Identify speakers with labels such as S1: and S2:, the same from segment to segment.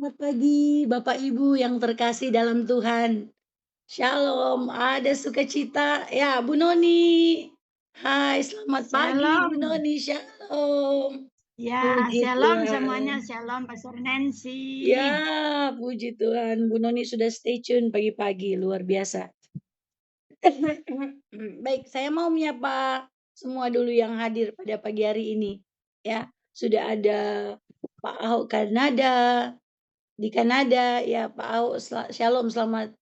S1: Selamat pagi, Bapak Ibu yang terkasih dalam Tuhan. Shalom, ada sukacita. Ya, Bu Noni. Hai, selamat pagi, Bu
S2: Shalom.
S1: Noni. Shalom.
S2: Ya,
S1: Puji
S2: shalom semuanya.
S1: Tuhan.
S2: Shalom Pastor Nancy.
S1: Ya, puji Tuhan. Bu Noni sudah stay tune pagi-pagi, luar biasa. Baik, saya mau menyapa semua dulu yang hadir pada pagi hari ini. Ya, sudah ada Pak Ahok Kanada, di Kanada ya Pak Au, shalom, selamat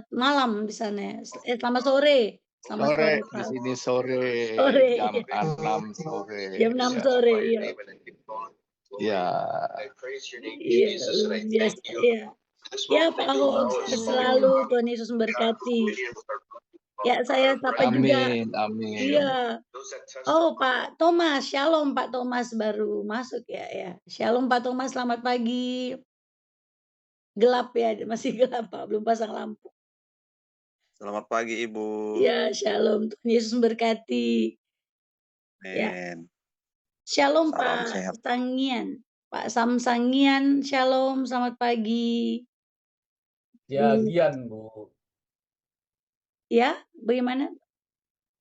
S1: malam di sana. Selamat sore. Selamat
S3: Sore,
S1: sore
S3: di
S1: Pak Au.
S3: sini sore,
S1: Sore.
S3: jam 6 sore.
S1: Jam 6
S3: Ya,
S1: sore ya.
S3: ya.
S1: Iya, luar biasa. Iya. Ya Pak Ahok, sehat selalu. Tuhan Yesus memberkati. Ya, saya sapa juga.
S3: Amin, amin.
S1: Iya. Oh, Pak Thomas, shalom Pak Thomas baru masuk ya ya. Shalom Pak Thomas, selamat pagi. Gelap ya, masih gelap Pak, belum pasang lampu.
S4: Selamat pagi Ibu.
S1: Ya, shalom. Tuhan Yesus memberkati. Ya.
S4: Amin.
S1: Shalom
S4: Salam
S1: Pak
S4: sehat.
S1: Sangian. Pak Sam Sangian, shalom, selamat pagi.
S5: Siagian, Bu.
S1: Ya, bagaimana?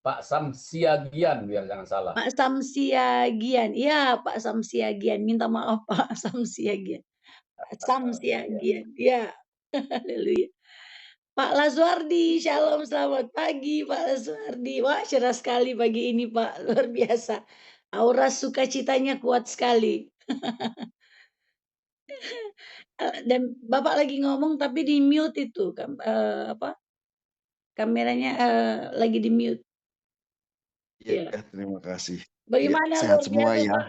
S5: Pak Sam Siagian, biar jangan salah.
S1: Pak Sam Siagian. Ya, Pak Sam Siagian. Minta maaf Pak Sam Siagian. Pak Sam Siagian. Ya. Haleluya. Pak Laswardi, shalom, selamat pagi Pak Laswardi. Wah, cerah sekali pagi ini Pak, luar biasa. Aura sukacitanya kuat sekali. Dan Bapak lagi ngomong tapi di mute itu, apa? Kameranya lagi di mute.
S6: Iya,
S1: Ya.
S6: terima kasih.
S1: Bagaimana
S6: Ya,
S1: luar
S6: sehat semua
S1: biasa
S6: ya.
S1: Pak?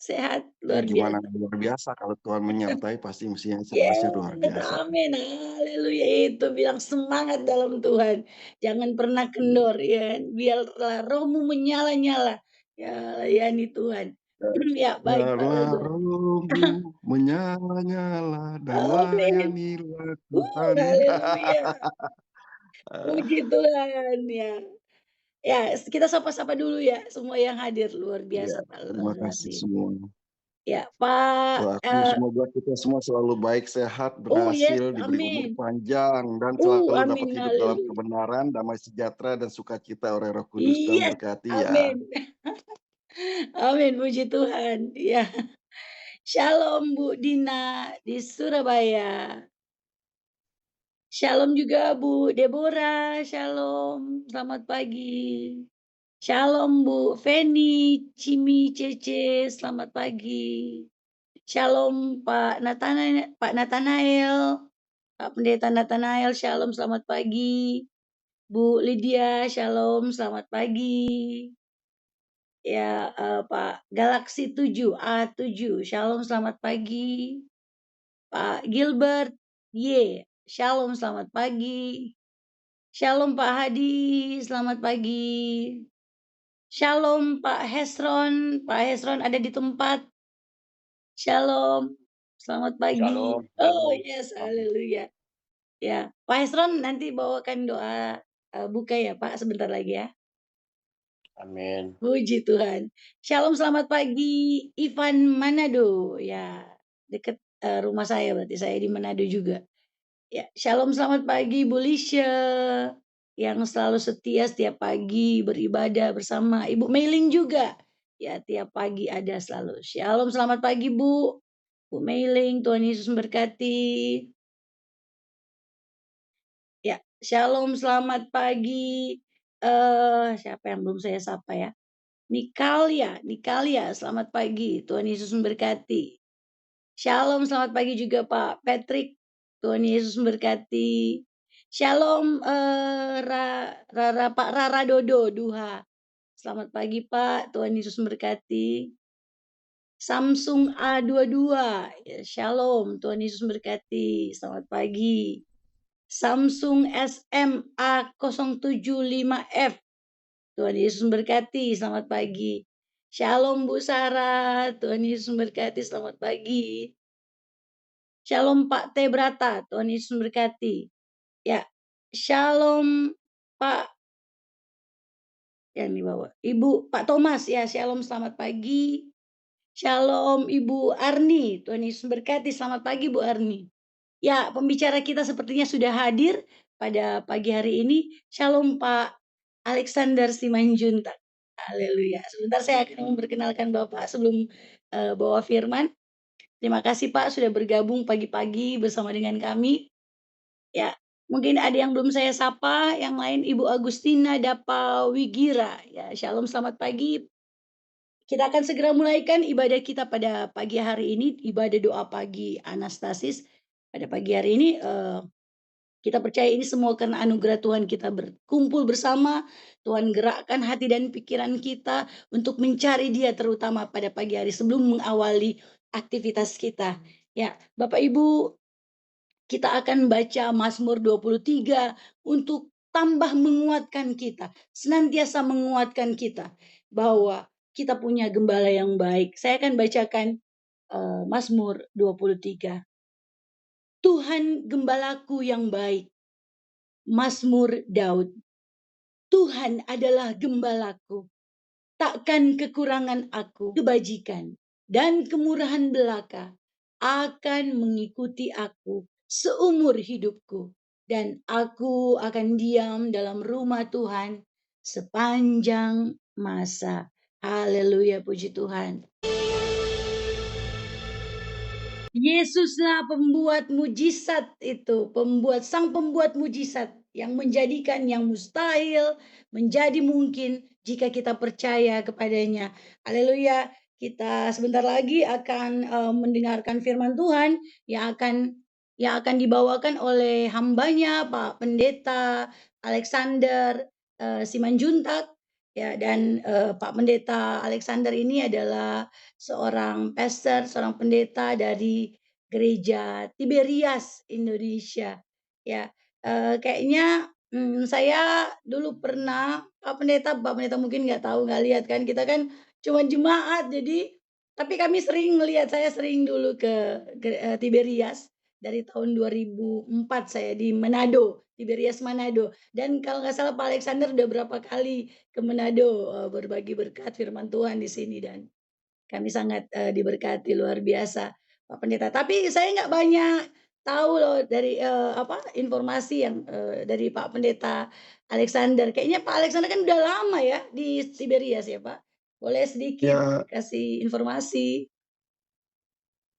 S1: Sehat
S6: Ya,
S1: luar
S6: gimana
S1: biasa.
S6: luar biasa kalau Tuhan menyertai pasti mestinya
S1: Yes,
S6: pasti luar biasa.
S1: amin. Haleluya, itu bilang semangat dalam Tuhan. Jangan pernah kendor ya. Biarlah rohmu menyala-nyala. Ya, layani Tuhan. Ya, baik Pak
S6: Biarlah
S1: Lazar.
S6: rohmu menyala-nyala dan
S1: Amin.
S6: layanilah Tuhan.
S1: Haleluya. Puji Tuhan ya. Ya, kita sapa-sapa dulu ya semua yang hadir, luar
S6: Ya,
S1: biasa Pak
S6: terima kasih
S1: Lazardi.
S6: semua.
S1: Ya, Pak.
S6: Doaku semoga kita semua selalu baik, sehat,
S1: Yes,
S6: berhasil, diberi umur
S1: amin.
S6: panjang, dan selalu dapat
S1: Amin,
S6: hidup dalam
S1: haleluya.
S6: kebenaran, damai sejahtera, dan sukacita oleh Roh Kudus. Tuhan
S1: Yes,
S6: berkati ya.
S1: amin. Amin, puji Tuhan. Ya. Shalom Bu Dina di Surabaya. Shalom juga Bu Deborah. Shalom, selamat pagi. Shalom Bu Feni, Cimi Cece, selamat pagi. Shalom Pak Nathanael, Pak Pendeta Nathanael, shalom, selamat pagi. Bu Lydia, shalom, selamat pagi. Ya, Pak Galaxy 7 A7, shalom, selamat pagi. Pak Gilbert Y, shalom, selamat pagi. Shalom Pak Hadi, selamat pagi. Shalom Pak Hesron ada di tempat. Shalom, selamat pagi.
S3: Shalom,
S1: Oh
S3: shalom.
S1: yes, haleluya. Ya, Pak Hesron nanti bawakan doa buka ya Pak sebentar lagi ya.
S3: Amin.
S1: Puji Tuhan. Shalom, selamat pagi. Ivan Manado, ya deket rumah saya berarti saya di Manado juga. Ya, shalom, selamat pagi Bu Lisha yang selalu setia setiap pagi beribadah bersama Ibu Meiling juga. Ya, tiap pagi ada selalu. Shalom, selamat pagi Bu. Bu Meiling, Tuhan Yesus memberkati. Ya, shalom, selamat pagi. Siapa yang belum saya sapa ya? Nikalia, selamat pagi. Tuhan Yesus memberkati. Shalom, selamat pagi juga Pak Patrick. Tuhan Yesus memberkati. Shalom, Pak Rara Dodo Duha. Selamat pagi Pak. Tuhan Yesus memberkati. Samsung A22. Ya, shalom. Tuhan Yesus memberkati. Selamat pagi. Samsung SMA075F. Tuhan Yesus memberkati. Selamat pagi. Shalom Bu Sarah. Tuhan Yesus memberkati. Selamat pagi. Shalom Pak Tebrata. Tuhan Yesus memberkati. Ya. Shalom Pak yang di bawah. Ibu Pak Thomas ya. Shalom, selamat pagi. Shalom Ibu Arni, Tuhan Yesus berkati. Selamat pagi Bu Arni. Ya, pembicara kita sepertinya sudah hadir pada pagi hari ini. Shalom Pak Alexander Simanjuntak. Haleluya. Sebentar saya akan memperkenalkan Bapak sebelum bawa firman. Terima kasih Pak sudah bergabung pagi-pagi bersama dengan kami. Ya, mungkin ada yang belum saya sapa, yang lain Ibu Agustina Dapa Wigira. Ya, shalom selamat pagi. Kita akan segera mulaikan ibadah kita pada pagi hari ini, ibadah doa pagi Anastasis. Pada pagi hari ini kita percaya ini semua karena anugerah Tuhan, kita berkumpul bersama, Tuhan gerakkan hati dan pikiran kita untuk mencari Dia terutama pada pagi hari sebelum mengawali aktivitas kita. Ya, Bapak Ibu, kita akan baca Mazmur 23 untuk tambah menguatkan kita, senantiasa menguatkan kita bahwa kita punya gembala yang baik. Saya akan bacakan Mazmur 23. Tuhan gembalaku yang baik. Mazmur Daud. Tuhan adalah gembalaku. Takkan kekurangan aku. Kebajikan dan kemurahan belaka akan mengikuti aku seumur hidupku. Dan aku akan diam dalam rumah Tuhan sepanjang masa. Haleluya, puji Tuhan. Yesuslah pembuat mujizat itu, sang pembuat mujizat yang menjadikan yang mustahil menjadi mungkin jika kita percaya kepadanya. Haleluya. Kita sebentar lagi akan mendengarkan firman Tuhan yang akan dibawakan oleh hambanya Pak Pendeta Alexander Simanjuntak. Ya, dan Pak Pendeta Alexander ini adalah seorang pastor, seorang pendeta dari gereja Tiberias Indonesia. Ya, kayaknya saya dulu pernah Pak Pendeta mungkin nggak tahu, nggak lihat kan, kita kan cuma jemaat, jadi tapi kami sering melihat, saya sering dulu ke Tiberias dari tahun 2004 saya di Manado, Tiberias Manado. Dan kalau nggak salah Pak Alexander udah berapa kali ke Manado berbagi berkat firman Tuhan di sini, dan kami sangat diberkati luar biasa Pak Pendeta. Tapi saya nggak banyak tahu loh dari informasi yang dari Pak Pendeta Alexander. Kayaknya Pak Alexander kan udah lama ya di Tiberias ya Pak. Boleh sedikit
S7: Ya,
S1: kasih informasi?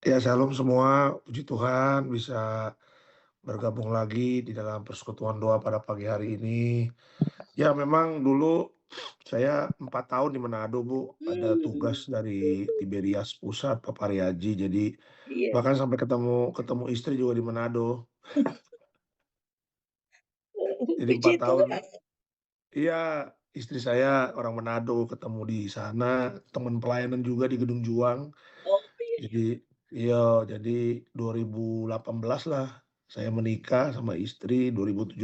S7: ya shalom semua, puji Tuhan bisa bergabung lagi di dalam persekutuan doa pada pagi hari ini. Ya memang dulu saya 4 tahun di Manado Bu, ada tugas dari Tiberias Pusat Pak Pariaji, jadi
S1: Iya.
S7: bahkan sampai ketemu istri juga di Manado. Jadi 4
S1: Puji
S7: tahun,
S1: Tuhan.
S7: iya istri saya orang Manado, ketemu di sana, teman pelayanan juga di Gedung Juang.
S1: Oh iya.
S7: Jadi iya, jadi 2018 lah saya menikah sama istri, 2017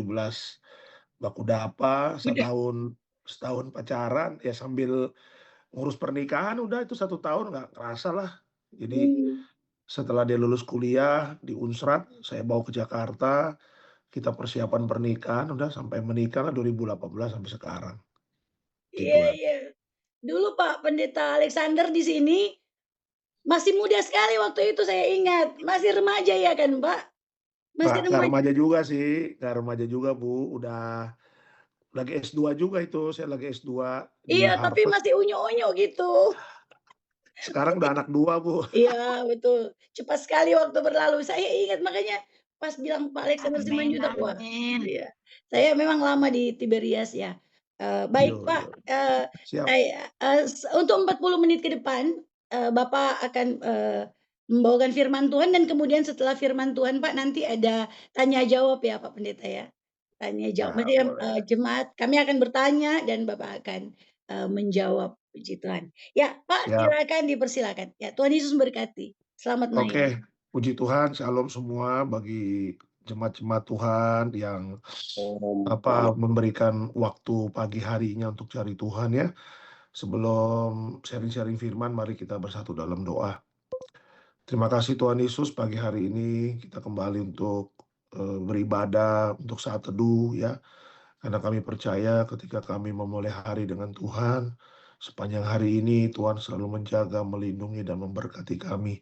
S7: baku dapa,
S1: Udah.
S7: setahun pacaran, ya sambil ngurus pernikahan udah itu 1 tahun nggak kerasa lah. Jadi setelah dia lulus kuliah di Unsrat, saya bawa ke Jakarta, kita persiapan pernikahan, udah sampai menikah lah 2018 sampai sekarang. Puji
S1: Iya,
S7: Tuhan.
S1: iya. Dulu Pak Pendeta Alexander di sini masih muda sekali waktu itu, saya ingat. Masih remaja ya kan Pak? Masih
S7: Nggak
S1: remaja.
S7: remaja juga sih, nggak remaja juga Bu, udah lagi S2 juga itu, saya lagi S2 di
S1: Iya, tapi
S7: Harvard.
S1: masih unyu-unyu gitu.
S7: Sekarang udah anak 2 Bu.
S1: Iya, betul. Cepat sekali waktu berlalu. Saya ingat, makanya pas bilang Pak Alexander
S2: Amin,
S1: Simanjuntak, wah,
S2: amin.
S1: iya. Saya memang lama di Tiberias ya. Baik
S7: Yo,
S1: Pak,
S7: yo. Siap.
S1: untuk 40 menit ke depan, Bapak akan membawakan firman Tuhan, dan kemudian setelah firman Tuhan Pak, nanti ada tanya jawab ya Pak Pendeta ya. Tanya jawab.
S7: Nah,
S1: Maksudnya
S7: boleh.
S1: jemaat, kami akan bertanya dan Bapak akan menjawab. Puji Tuhan. Ya Pak,
S7: Siap.
S1: silakan, dipersilakan. Ya, Tuhan Yesus memberkati. Selamat main.
S7: Oke, puji Tuhan, shalom semua bagi jemaat-jemaat Tuhan yang memberikan waktu pagi harinya untuk cari Tuhan ya. Sebelum sharing-sharing firman, mari kita bersatu dalam doa. Terima kasih Tuhan Yesus, pagi hari ini kita kembali untuk beribadah, untuk saat teduh ya. Karena kami percaya ketika kami memulai hari dengan Tuhan, Sepanjang hari ini Tuhan selalu menjaga, melindungi, dan memberkati kami.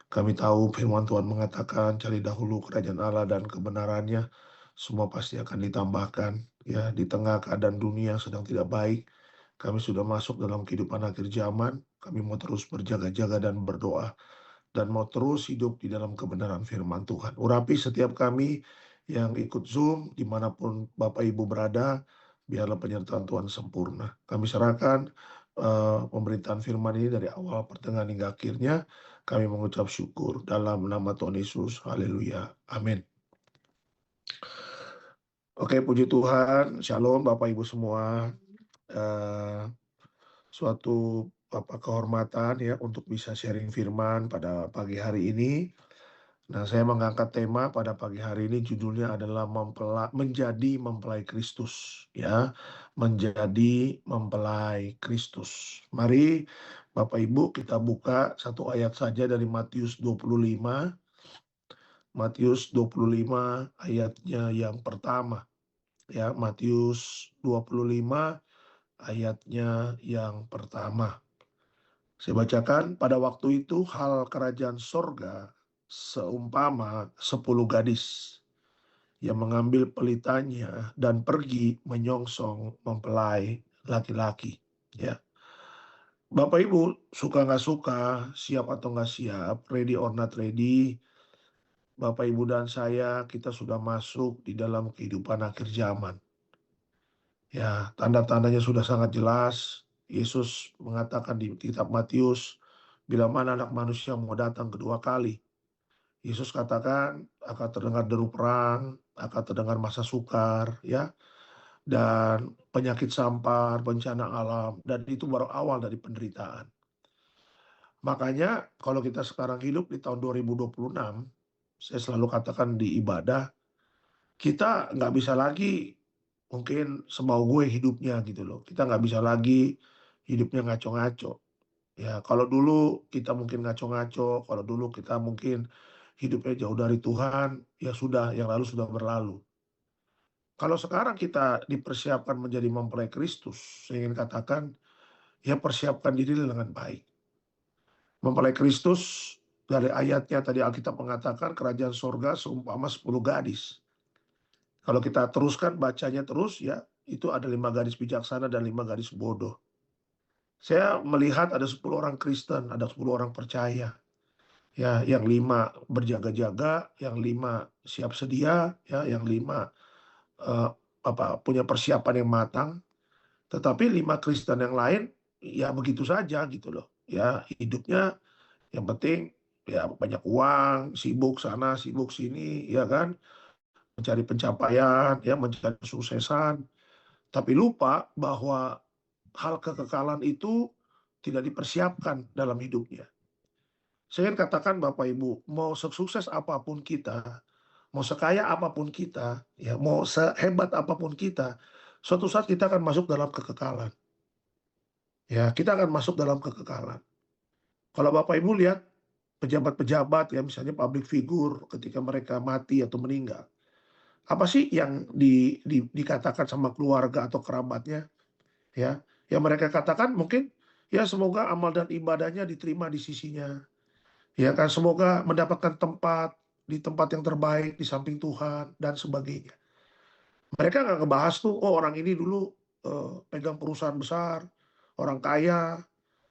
S7: Kami tahu firman Tuhan mengatakan cari dahulu kerajaan Allah dan kebenarannya, semua pasti akan ditambahkan. Ya, di tengah keadaan dunia yang sedang tidak baik, kami sudah masuk dalam kehidupan akhir zaman. Kami mau terus berjaga-jaga dan berdoa, dan mau terus hidup di dalam kebenaran firman Tuhan. Urapi setiap kami yang ikut Zoom, dimanapun Bapak Ibu berada, biarlah penyertaan Tuhan sempurna. Kami serahkan pemberitaan firman ini dari awal, pertengahan, hingga akhirnya. Kami mengucap syukur dalam nama Tuhan Yesus. Haleluya. Amin. Oke, puji Tuhan. Shalom Bapak Ibu semua. Suatu kehormatan ya untuk bisa sharing firman pada pagi hari ini. Nah, saya mengangkat tema pada pagi hari ini, judulnya adalah menjadi mempelai Kristus, ya. Menjadi mempelai Kristus. Mari Bapak Ibu kita buka satu ayat saja dari Matius 25. Matius 25 ayatnya yang pertama. Ya, Matius 25 ayatnya yang pertama. Saya bacakan, pada waktu itu hal kerajaan sorga seumpama 10 gadis yang mengambil pelitanya dan pergi menyongsong mempelai laki-laki. Ya, Bapak Ibu suka nggak suka, siap atau nggak siap, ready or not ready, Bapak Ibu dan saya, kita sudah masuk di dalam kehidupan akhir zaman. Ya, tanda-tandanya sudah sangat jelas. Yesus mengatakan di kitab Matius, bila mana anak manusia mau datang kedua kali. Yesus katakan akan terdengar deru perang, akan terdengar masa sukar, ya, dan penyakit sampar, bencana alam, dan itu baru awal dari penderitaan. Makanya kalau kita sekarang hidup di tahun 2026, saya selalu katakan di ibadah, kita nggak bisa lagi mungkin semau gue hidupnya gitu loh. Kita nggak bisa lagi hidupnya ngaco-ngaco. Ya, kalau dulu kita mungkin ngaco-ngaco, kalau dulu kita mungkin hidupnya jauh dari Tuhan, ya sudah, yang lalu sudah berlalu. Kalau sekarang kita dipersiapkan menjadi mempelai Kristus, saya ingin katakan, ya persiapkan diri dengan baik. Mempelai Kristus, dari ayatnya tadi Alkitab mengatakan kerajaan sorga seumpama 10 gadis. Kalau kita teruskan bacanya terus, ya itu ada 5 gadis bijaksana dan 5 gadis bodoh. Saya melihat ada 10 orang Kristen, ada 10 orang percaya. Ya, yang 5 berjaga-jaga, yang 5 siap sedia, ya, yang 5 punya persiapan yang matang. Tetapi 5 Kristen yang lain, ya begitu saja gitu loh. Ya, hidupnya yang penting ya banyak uang, sibuk sana, sibuk sini, ya kan, mencari pencapaian, ya mencari kesuksesan. Tapi lupa bahwa hal kekekalan itu tidak dipersiapkan dalam hidupnya. Saya ingin katakan Bapak Ibu, mau sukses apapun kita, mau sekaya apapun kita, ya mau sehebat apapun kita, suatu saat kita akan masuk dalam kekekalan. Ya, kita akan masuk dalam kekekalan. Kalau Bapak Ibu lihat pejabat-pejabat, ya misalnya public figure, ketika mereka mati atau meninggal, apa sih yang dikatakan sama keluarga atau kerabatnya? Ya, yang mereka katakan mungkin ya semoga amal dan ibadahnya diterima di sisinya. Ya kan, semoga mendapatkan tempat di tempat yang terbaik di samping Tuhan dan sebagainya. Mereka nggak ngebahas tuh, oh orang ini dulu pegang perusahaan besar, orang kaya,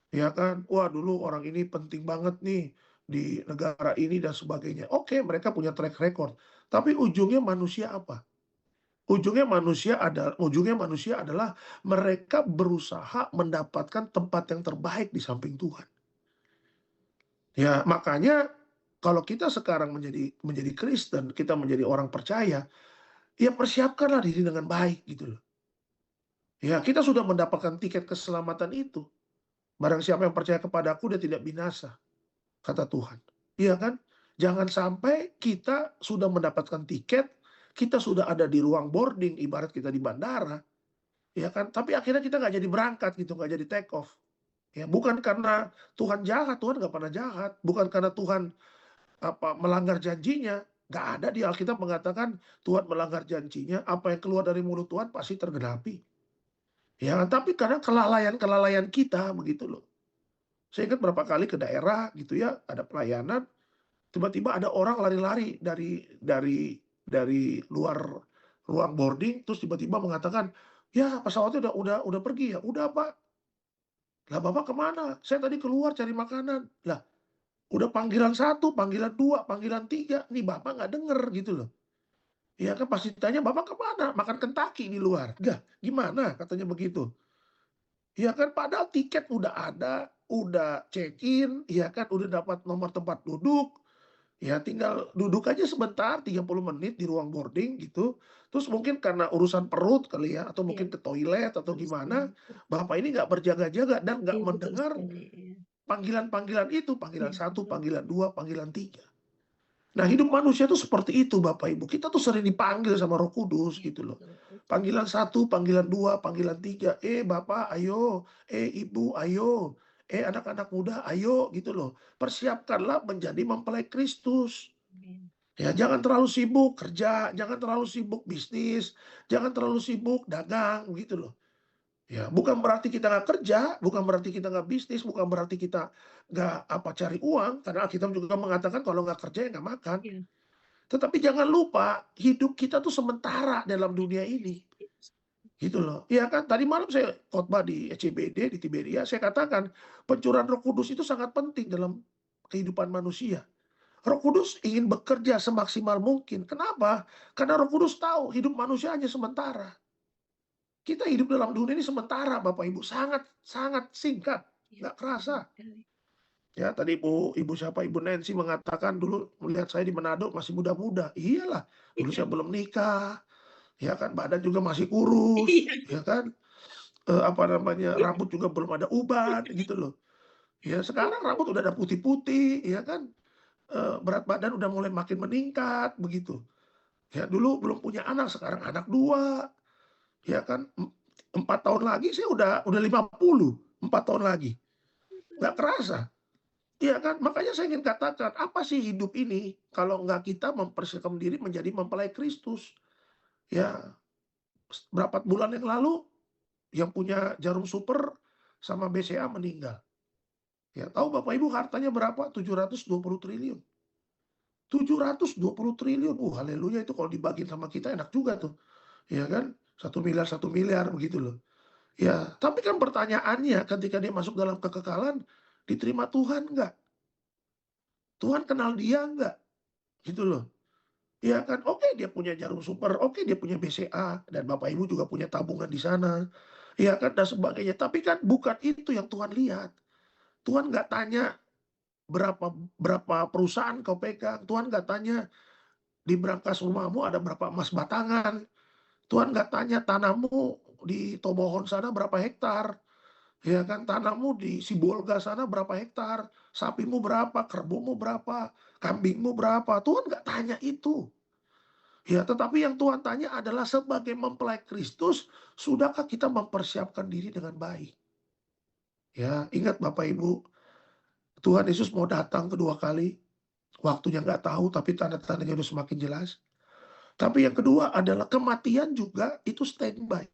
S7: ya kan, wah dulu orang ini penting banget nih di negara ini dan sebagainya. Oke, mereka punya track record, tapi ujungnya manusia apa? Ujungnya manusia adalah mereka berusaha mendapatkan tempat yang terbaik di samping Tuhan. Ya, makanya kalau kita sekarang menjadi Kristen, kita menjadi orang percaya, ya persiapkanlah diri dengan baik gitu loh. Ya, kita sudah mendapatkan tiket keselamatan itu. Barang siapa yang percaya kepadaku dia tidak binasa, kata Tuhan. Iya kan? Jangan sampai kita sudah mendapatkan tiket, kita sudah ada di ruang boarding, ibarat kita di bandara, ya kan? Tapi akhirnya kita nggak jadi berangkat gitu, nggak jadi take off. Ya, bukan karena Tuhan jahat, Tuhan nggak pernah jahat. Bukan karena Tuhan melanggar janjinya, nggak ada di Alkitab mengatakan Tuhan melanggar janjinya, apa yang keluar dari mulut Tuhan pasti tergenapi. Ya, tapi karena kelalaian kita begitu loh. Saya ingat berapa kali ke daerah gitu ya, ada pelayanan, tiba-tiba ada orang lari-lari dari luar ruang boarding, terus tiba-tiba mengatakan, "Ya, pesawatnya udah pergi ya." "Udah, Pak." "Lah, Bapak kemana?" "Saya tadi keluar cari makanan." Lah, udah panggilan 1, panggilan 2, panggilan 3, nih Bapak nggak denger gitu loh. Ya kan pasti tanya, "Bapak kemana?" "Makan Kentucky di luar." "Lah, gimana?" Katanya begitu. Ya kan padahal tiket udah ada, udah check-in, ya kan udah dapat nomor tempat duduk, ya tinggal duduk aja sebentar 30 menit di ruang boarding gitu. Terus mungkin karena urusan perut kali ya, atau
S1: Iya,
S7: mungkin ke toilet atau
S1: betul
S7: gimana,
S1: sekali.
S7: Bapak ini nggak berjaga-jaga dan nggak
S1: Iya, betul
S7: mendengar
S1: sekali, iya.
S7: panggilan-panggilan itu, panggilan
S1: Iya,
S7: 1,
S1: betul.
S7: panggilan 2, panggilan 3. Nah, hidup manusia itu seperti itu Bapak Ibu. Kita tuh sering dipanggil sama Roh Kudus
S1: Iya,
S7: gitu loh.
S1: betul, betul.
S7: Panggilan 1, panggilan 2, panggilan 3. Bapak ayo, Ibu ayo, anak-anak muda ayo gitu loh. Persiapkanlah menjadi mempelai Kristus.
S1: Amin.
S7: Ya, jangan terlalu sibuk kerja, jangan terlalu sibuk bisnis, jangan terlalu sibuk dagang gitu loh. Ya, bukan berarti kita nggak kerja, bukan berarti kita nggak bisnis, bukan berarti kita nggak cari uang, karena Alkitab juga mengatakan kalau nggak kerja ya nggak makan.
S1: Iya.
S7: Tetapi jangan lupa, hidup kita tuh sementara dalam dunia ini. Gitu loh. Iya kan, tadi malam saya khotbah di ECBD, di Tiberia, saya katakan, pencurahan Roh Kudus itu sangat penting dalam kehidupan manusia. Roh Kudus ingin bekerja semaksimal mungkin. Kenapa? Karena Roh Kudus tahu hidup manusia hanya sementara. Kita hidup dalam dunia ini sementara, Bapak Ibu. Sangat singkat.
S1: Iya,
S7: Nggak kerasa.
S1: sekali.
S7: Ya, tadi Ibu siapa? Ibu Nancy mengatakan dulu melihat saya di Manado masih muda-muda. Iyalah, dulu saya belum nikah. Ya kan, badan juga masih kurus.
S1: Iya.
S7: Ya kan, rambut juga belum ada uban gitu loh. Ya, sekarang rambut udah ada putih-putih, ya kan. Berat badan udah mulai makin meningkat begitu. Ya, dulu belum punya anak, sekarang anak 2. Ya kan, 4 tahun lagi saya udah 50, 4 tahun lagi. Nggak kerasa. Iya kan, makanya saya ingin katakan, apa sih hidup ini kalau nggak kita mempersiapkan diri menjadi mempelai Kristus. Ya, berapa bulan yang lalu yang punya Jarum Super sama BCA meninggal. Ya, tahu Bapak Ibu hartanya berapa? 720 triliun. 720 triliun. Haleluya, itu kalau dibagiin sama kita enak juga tuh. Ya kan? 1 miliar begitu loh. Ya, tapi kan pertanyaannya ketika dia masuk dalam kekekalan, diterima Tuhan enggak? Tuhan kenal dia enggak? Gitu loh. Ya kan, oke dia punya Jarum Super, oke dia punya BCA, dan Bapak Ibu juga punya tabungan di sana. Ya kan, dan sebagainya. Tapi kan bukan itu yang Tuhan lihat. Tuhan nggak tanya berapa perusahaan kau pegang. Tuhan nggak tanya di brankas rumahmu ada berapa emas batangan. Tuhan nggak tanya tanahmu di Tomohon sana berapa hektar. Ya kan, tanahmu di Sibolga sana berapa hektar, sapimu berapa, kerbumu berapa, kambingmu berapa. Tuhan nggak tanya itu. Ya, tetapi yang Tuhan tanya adalah sebagai mempelai Kristus, sudahkah kita mempersiapkan diri dengan baik? Ya, ingat Bapak Ibu, Tuhan Yesus mau datang kedua kali. Waktunya nggak tahu, tapi tanda-tandanya udah semakin jelas. Tapi yang kedua adalah kematian juga itu standby.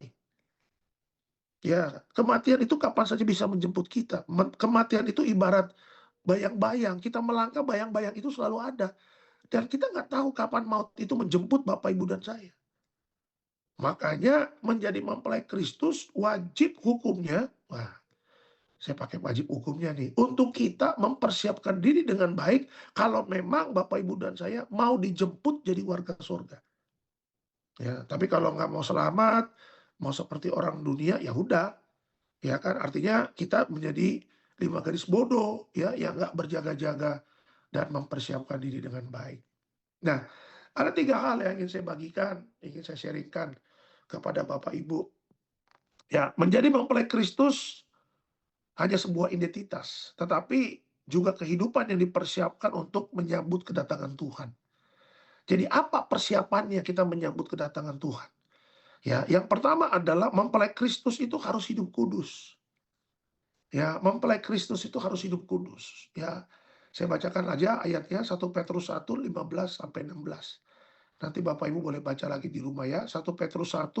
S7: Ya, kematian itu kapan saja bisa menjemput kita. Kematian itu ibarat bayang-bayang. Kita melangkah, bayang-bayang itu selalu ada. Dan kita nggak tahu kapan maut itu menjemput Bapak, Ibu, dan saya. Makanya menjadi mempelai Kristus wajib hukumnya. Wah, saya pakai wajib hukumnya nih. Untuk kita mempersiapkan diri dengan baik kalau memang Bapak, Ibu, dan saya mau dijemput jadi warga surga. Ya, tapi kalau nggak mau selamat, mau seperti orang dunia, ya udah. Ya kan, artinya kita menjadi 5 gadis bodoh, ya, yang nggak berjaga-jaga dan mempersiapkan diri dengan baik. Nah, ada 3 hal yang ingin saya bagikan, ingin saya sharingkan kepada Bapak Ibu. Ya, menjadi mempelai Kristus hanya sebuah identitas, tetapi juga kehidupan yang dipersiapkan untuk menyambut kedatangan Tuhan. Jadi apa persiapannya kita menyambut kedatangan Tuhan? Ya, yang pertama adalah mempelai Kristus itu harus hidup kudus. Ya, mempelai Kristus itu harus hidup kudus. Ya, saya bacakan aja ayatnya 1 Petrus 1, 15-16. Nanti Bapak Ibu boleh baca lagi di rumah ya. 1 Petrus 1,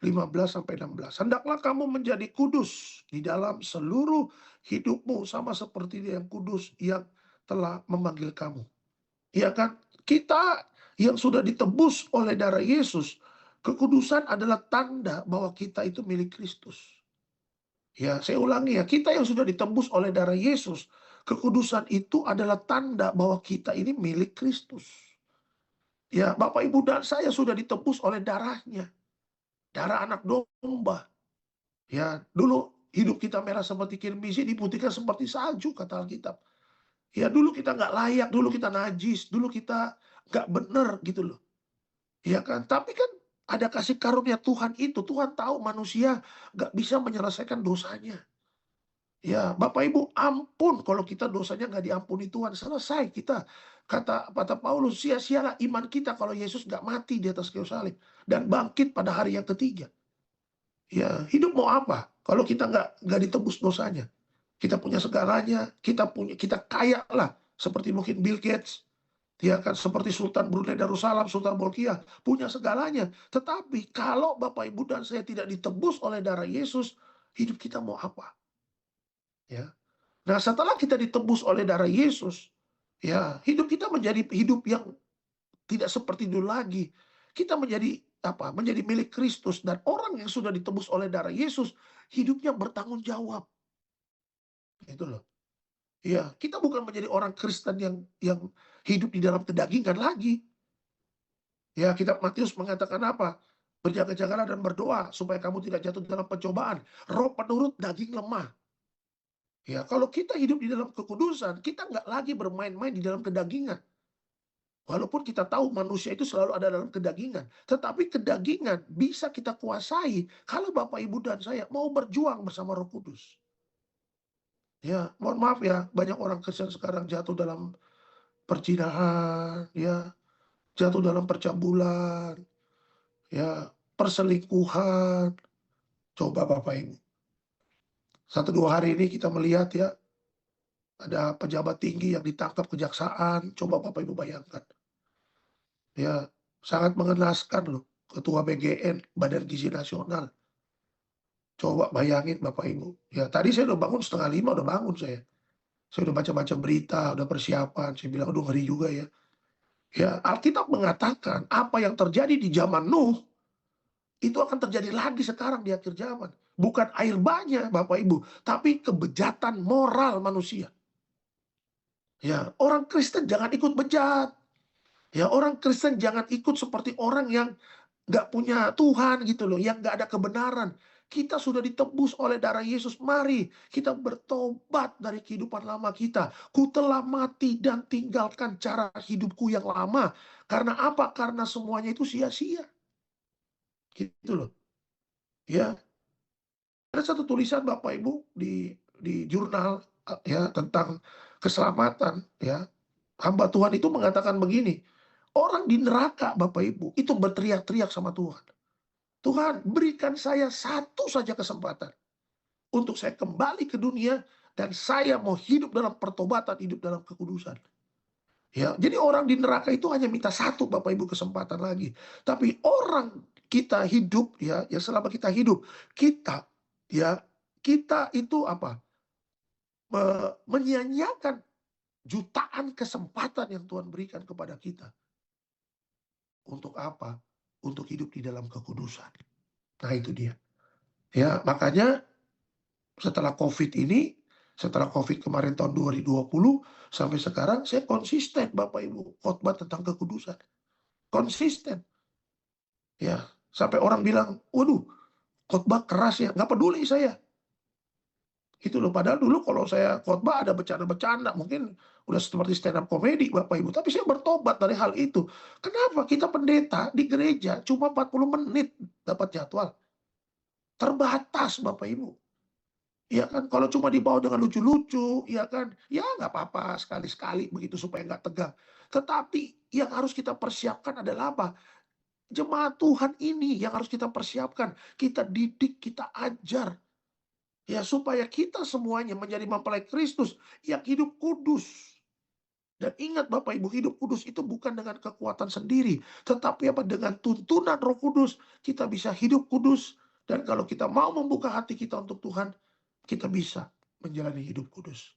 S7: 15-16. Hendaklah kamu menjadi kudus di dalam seluruh hidupmu, sama seperti Dia yang kudus yang telah memanggil kamu. Ya kan? Kita yang sudah ditebus oleh darah Yesus, kekudusan adalah tanda bahwa kita itu milik Kristus. Ya, saya ulangi ya, kita yang sudah ditebus oleh darah Yesus, kekudusan itu adalah tanda bahwa kita ini milik Kristus. Ya, Bapak Ibu dan saya sudah ditebus oleh darahnya. Darah anak domba. Ya, dulu hidup kita merah seperti kirmisi, diputihkan seperti salju, kata Alkitab. Ya, dulu kita nggak layak, dulu kita najis, dulu kita nggak benar gitu loh. Ya kan, tapi kan ada kasih karunia Tuhan itu. Tuhan tahu manusia nggak bisa menyelesaikan dosanya. Ya, Bapak Ibu, ampun kalau kita dosanya nggak diampuni Tuhan. Selesai kita. Kata Paulus, sia-sialah iman kita kalau Yesus nggak mati di atas kayu salib dan bangkit pada hari yang ketiga. Ya, hidup mau apa kalau kita nggak ditebus dosanya? Kita punya segalanya, kita kaya lah, seperti mungkin Bill Gates, ya kan, seperti Sultan Brunei Darussalam, Sultan Bolkiah, punya segalanya. Tetapi kalau Bapak Ibu dan saya tidak ditebus oleh darah Yesus, hidup kita mau apa? Ya. Nah, setelah kita ditebus oleh darah Yesus, ya, hidup kita menjadi hidup yang tidak seperti dulu lagi. Kita menjadi apa? Menjadi milik Kristus, dan orang yang sudah ditebus oleh darah Yesus, hidupnya bertanggung jawab. Itu loh. Ya, kita bukan menjadi orang Kristen yang hidup di dalam kedagingan lagi. Ya, kitab Matius mengatakan apa? Berjaga-jagalah dan berdoa supaya kamu tidak jatuh dalam pencobaan. Roh penurut, daging lemah. Ya, kalau kita hidup di dalam kekudusan, kita nggak lagi bermain-main di dalam kedagingan. Walaupun kita tahu manusia itu selalu ada dalam kedagingan. Tetapi kedagingan bisa kita kuasai kalau Bapak, Ibu, dan saya mau berjuang bersama Roh Kudus. Ya, mohon maaf ya, banyak orang Kristen sekarang jatuh dalam perzinahan, ya, jatuh dalam percabulan, ya, perselingkuhan. Coba Bapak Ibu. 1-2 hari ini kita melihat ya, ada pejabat tinggi yang ditangkap kejaksaan. Coba Bapak Ibu bayangkan. Ya, sangat mengenaskan loh. Ketua BGN, Badan Gizi Nasional. Coba bayangin Bapak Ibu. Ya, tadi saya udah bangun 4:30, udah bangun saya. Saya udah baca-baca berita, udah persiapan. Saya bilang, aduh ngeri juga ya. Ya, Alkitab mengatakan apa yang terjadi di zaman Nuh, itu akan terjadi lagi sekarang di akhir zaman. Bukan air banyak Bapak Ibu, tapi kebejatan moral manusia. Ya, orang Kristen jangan ikut bejat. Ya, orang Kristen jangan ikut seperti orang yang nggak punya Tuhan gitu loh, yang nggak ada kebenaran. Kita sudah ditebus oleh darah Yesus. Mari kita bertobat dari kehidupan lama kita. Ku telah mati dan tinggalkan cara hidupku yang lama. Karena apa? Karena semuanya itu sia-sia. Gitu loh. Ya. Ada satu tulisan Bapak Ibu di jurnal ya tentang keselamatan ya. Hamba Tuhan itu mengatakan begini. Orang di neraka Bapak Ibu itu berteriak-teriak sama Tuhan. Tuhan, berikan saya satu saja kesempatan untuk saya kembali ke dunia dan saya mau hidup dalam pertobatan, hidup dalam kekudusan. Ya, jadi orang di neraka itu hanya minta satu Bapak Ibu kesempatan lagi. Tapi orang kita hidup ya selama kita hidup, kita itu apa? Menyia-nyiakan jutaan kesempatan yang Tuhan berikan kepada kita. Untuk apa? Untuk hidup di dalam kekudusan. Nah itu dia. Ya makanya setelah COVID kemarin tahun 2020 sampai sekarang saya konsisten Bapak Ibu khotbah tentang kekudusan. Konsisten. Ya sampai orang bilang, waduh khotbah keras ya. Nggak peduli saya. Itu loh, padahal dulu kalau saya khotbah ada bercanda-bercanda, mungkin udah seperti stand up comedy Bapak Ibu. Tapi saya bertobat dari hal itu. Kenapa? Kita pendeta di gereja cuma 40 menit dapat jadwal. Terbatas Bapak Ibu. Ya kan, kalau cuma dibawa dengan lucu-lucu, ya kan, ya nggak apa-apa sekali-sekali begitu supaya nggak tegang. Tetapi yang harus kita persiapkan adalah apa? Jemaat Tuhan ini yang harus kita persiapkan. Kita didik, kita ajar. Ya supaya kita semuanya menjadi mempelai Kristus yang hidup kudus. Dan ingat Bapak Ibu, hidup kudus itu bukan dengan kekuatan sendiri, tetapi apa, dengan tuntunan Roh Kudus kita bisa hidup kudus. Dan kalau kita mau membuka hati kita untuk Tuhan, kita bisa menjalani hidup kudus.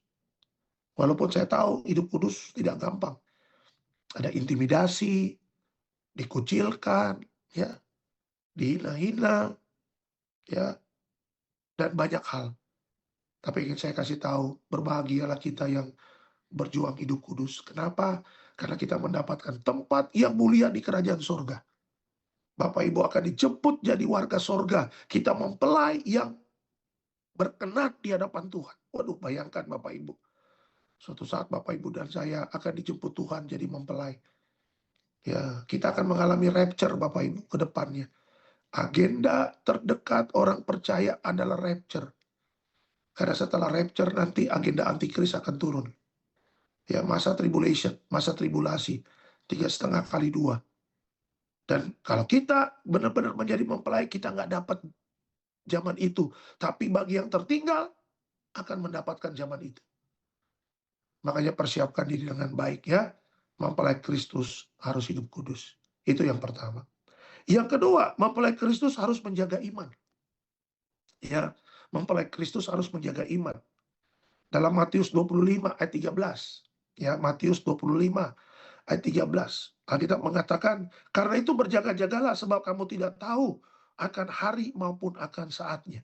S7: Walaupun saya tahu hidup kudus tidak gampang. Ada intimidasi, dikucilkan, ya, dihina-hina, ya, dan banyak hal. Tapi ingin saya kasih tahu, berbahagialah kita yang berjuang hidup kudus. Kenapa? Karena kita mendapatkan tempat yang mulia di kerajaan sorga. Bapak Ibu akan dijemput jadi warga sorga. Kita mempelai yang berkenan di hadapan Tuhan. Waduh, bayangkan Bapak Ibu. Suatu saat Bapak Ibu dan saya akan dijemput Tuhan jadi mempelai. Ya, kita akan mengalami rapture Bapak Ibu ke depannya. Agenda terdekat orang percaya adalah rapture. Karena setelah rapture nanti agenda antikris akan turun. Ya, masa tribulation, masa tribulasi, 3,5 kali 2. Dan kalau kita benar-benar menjadi mempelai, kita nggak dapat zaman itu. Tapi bagi yang tertinggal, akan mendapatkan zaman itu. Makanya persiapkan diri dengan baik ya. Mempelai Kristus harus hidup kudus. Itu yang pertama. Yang kedua, mempelai Kristus harus menjaga iman. Ya, mempelai Kristus harus menjaga iman. Dalam Matius 25 ayat 13. Ya, Matius 25 ayat 13. Alkitab mengatakan, karena itu berjaga-jagalah sebab kamu tidak tahu akan hari maupun akan saatnya.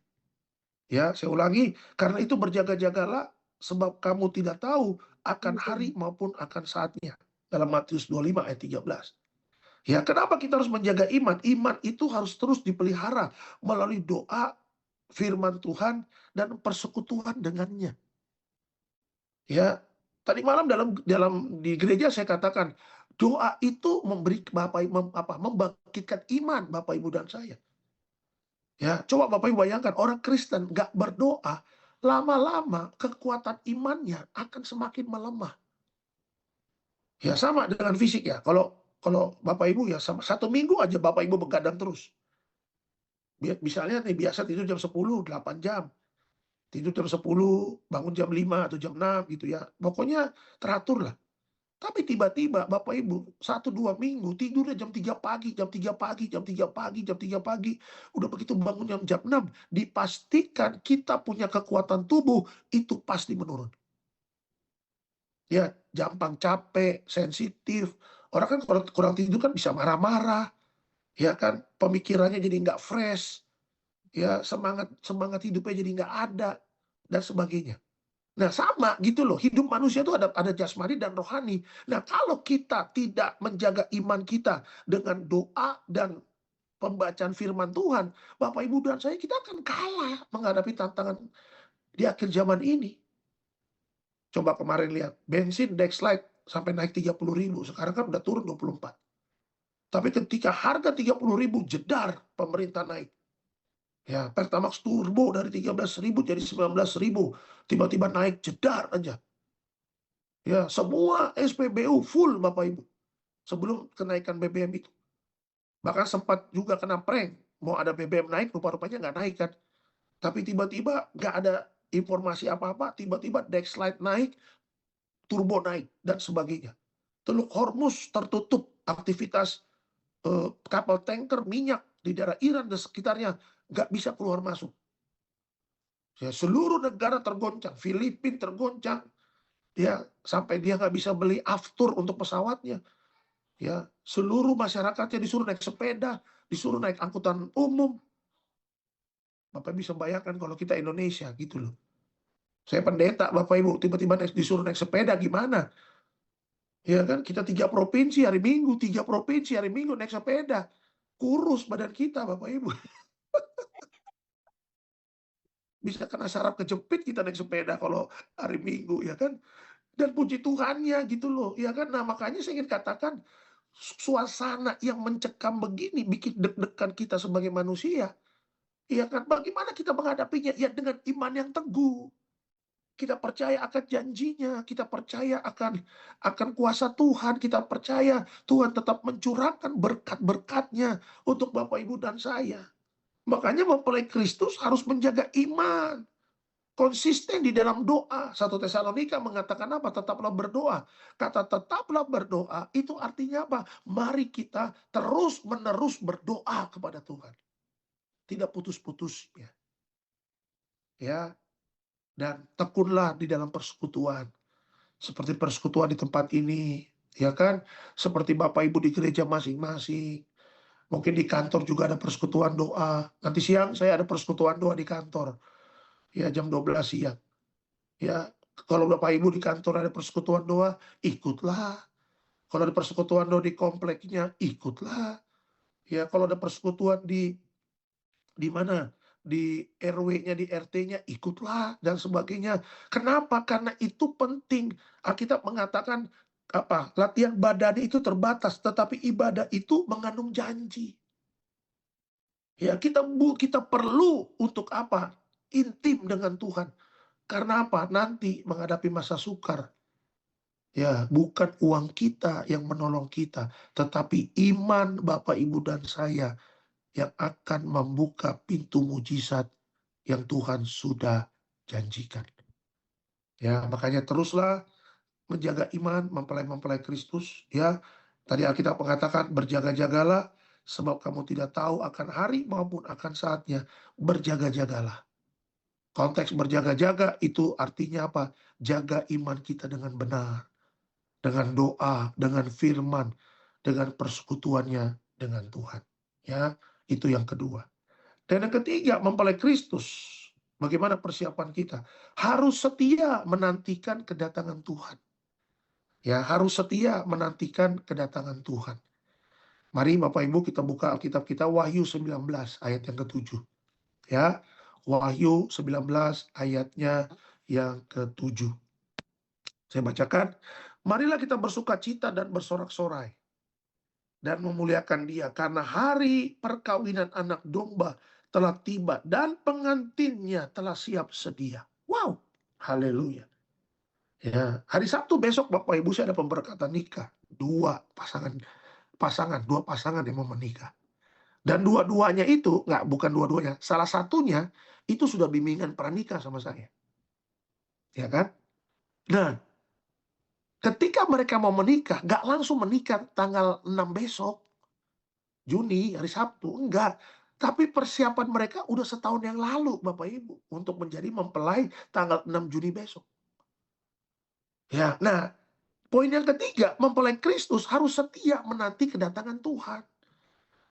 S7: Ya, saya ulangi, karena itu berjaga-jagalah sebab kamu tidak tahu akan hari maupun akan saatnya. Dalam Matius 25 ayat 13. Ya, kenapa kita harus menjaga iman? Iman itu harus terus dipelihara melalui doa, firman Tuhan, dan persekutuan dengannya. Ya, tadi malam di gereja saya katakan, doa itu memberi membangkitkan iman Bapak Ibu dan saya. Ya, coba Bapak Ibu bayangkan orang Kristen nggak berdoa, lama-lama kekuatan imannya akan semakin melemah. Ya, sama dengan fisik ya. Kalau Bapak Ibu ya sama 1 minggu aja Bapak Ibu begadang terus. Misalnya nih biasa tidur jam 10, 8 jam. Tidur jam 10, bangun jam 5 atau jam 6 gitu ya. Pokoknya teratur lah. Tapi tiba-tiba Bapak Ibu 1-2 minggu tidurnya jam 3 pagi, jam 3 pagi, jam 3 pagi, jam 3 pagi. Udah begitu bangun jam 6, dipastikan kita punya kekuatan tubuh itu pasti menurun. Ya, gampang capek, sensitif. Orang kan kalau kurang tidur kan bisa marah-marah. Ya kan, pemikirannya jadi nggak fresh. Ya, semangat hidupnya jadi nggak ada dan sebagainya. Nah, sama gitu loh, hidup manusia itu ada jasmani dan rohani. Nah, kalau kita tidak menjaga iman kita dengan doa dan pembacaan firman Tuhan, Bapak Ibu dan saya, kita akan kalah menghadapi tantangan di akhir zaman ini. Coba kemarin lihat, bensin Dexlite sampai naik 30.000, sekarang kan udah turun 24. Tapi ketika harga 30.000 jedar pemerintah naik. Ya, Pertamax Turbo dari 13.000 jadi 19.000, tiba-tiba naik jedar aja. Ya, semua SPBU full Bapak Ibu. Sebelum kenaikan BBM itu. Bahkan sempat juga kena prank, mau ada BBM naik, rupa-rupanya nggak naik kan. Tapi tiba-tiba nggak ada informasi apa-apa, tiba-tiba Dexlite naik, Turbo naik, dan sebagainya. Teluk Hormuz tertutup, aktivitas kapal tanker minyak di daerah Iran dan sekitarnya nggak bisa keluar masuk. Ya, seluruh negara tergoncang, Filipina tergoncang, ya sampai dia nggak bisa beli aftur untuk pesawatnya. Ya, seluruh masyarakatnya disuruh naik sepeda, disuruh naik angkutan umum. Bapak bisa bayangkan kalau kita Indonesia gitu loh. Saya pendeta Bapak Ibu, tiba-tiba disuruh naik sepeda gimana? Ya kan, kita 3 provinsi hari Minggu, 3 provinsi hari Minggu naik sepeda. Kurus badan kita Bapak Ibu. Bisa kena saraf kejepit kita naik sepeda kalau hari Minggu ya kan. Dan puji Tuhannya gitu loh ya kan. Nah makanya saya ingin katakan suasana yang mencekam begini bikin deg-degan kita sebagai manusia. Ya kan, bagaimana kita menghadapinya? Ya dengan iman yang teguh. Kita percaya akan janjinya, kita percaya akan kuasa Tuhan, kita percaya Tuhan tetap mencurahkan berkat-berkatnya untuk Bapak Ibu dan saya. Makanya mempelai Kristus harus menjaga iman. konsisten di dalam doa. 1 Tesalonika mengatakan apa? Tetaplah berdoa. Kata tetaplah berdoa itu artinya apa? Mari kita terus-menerus berdoa kepada Tuhan. Tidak putus-putusnya. Ya. Dan tekunlah di dalam persekutuan. Seperti persekutuan di tempat ini, ya kan? Seperti Bapak Ibu di gereja masing-masing. Mungkin di kantor juga ada persekutuan doa. Nanti siang saya ada persekutuan doa di kantor. Ya, jam 12 siang. Ya, kalau Bapak Ibu di kantor ada persekutuan doa, ikutlah. Kalau ada persekutuan doa di kompleknya, ikutlah. Ya, kalau ada persekutuan di mana? Di RW-nya, di RT-nya, ikutlah dan sebagainya. Kenapa? Karena itu penting. Alkitab mengatakan apa? Latihan badan itu terbatas, tetapi ibadah itu mengandung janji. Ya, kita perlu untuk apa? Intim dengan Tuhan. Karena apa? Nanti menghadapi masa sukar. Ya, bukan uang kita yang menolong kita, tetapi iman Bapak, Ibu, dan saya yang akan membuka pintu mujizat yang Tuhan sudah janjikan. Ya, makanya teruslah menjaga iman, mempelai Kristus. Ya, tadi Alkitab mengatakan berjaga-jagalah, sebab kamu tidak tahu akan hari maupun akan saatnya. Berjaga-jagalah. Konteks berjaga-jaga itu artinya apa? Jaga iman kita dengan benar. Dengan doa, dengan firman, dengan persekutuannya dengan Tuhan. Ya, itu yang kedua. Dan yang ketiga, mempelai Kristus. Bagaimana persiapan kita? Harus setia menantikan kedatangan Tuhan. Ya, harus setia menantikan kedatangan Tuhan. Mari Bapak Ibu kita buka Alkitab kita Wahyu 19 ayat yang ke-7. Ya, Wahyu 19 ayatnya yang ke-7. Saya bacakan. Marilah kita bersukacita dan bersorak-sorai dan memuliakan Dia, karena hari perkawinan anak domba telah tiba dan pengantinnya telah siap sedia. Wow, haleluya. Ya, hari Sabtu besok Bapak Ibu saya ada pemberkatan nikah. Dua pasangan yang mau menikah. Dan dua-duanya itu, bukan dua-duanya, salah satunya itu sudah bimbingan pranikah sama saya. Ya kan? Nah, ketika mereka mau menikah, nggak langsung menikah tanggal 6 besok, Juni, hari Sabtu, enggak. Tapi persiapan mereka udah setahun yang lalu, Bapak Ibu, untuk menjadi mempelai tanggal 6 Juni besok. Ya, nah, poin yang ketiga, mempelai Kristus harus setia menanti kedatangan Tuhan.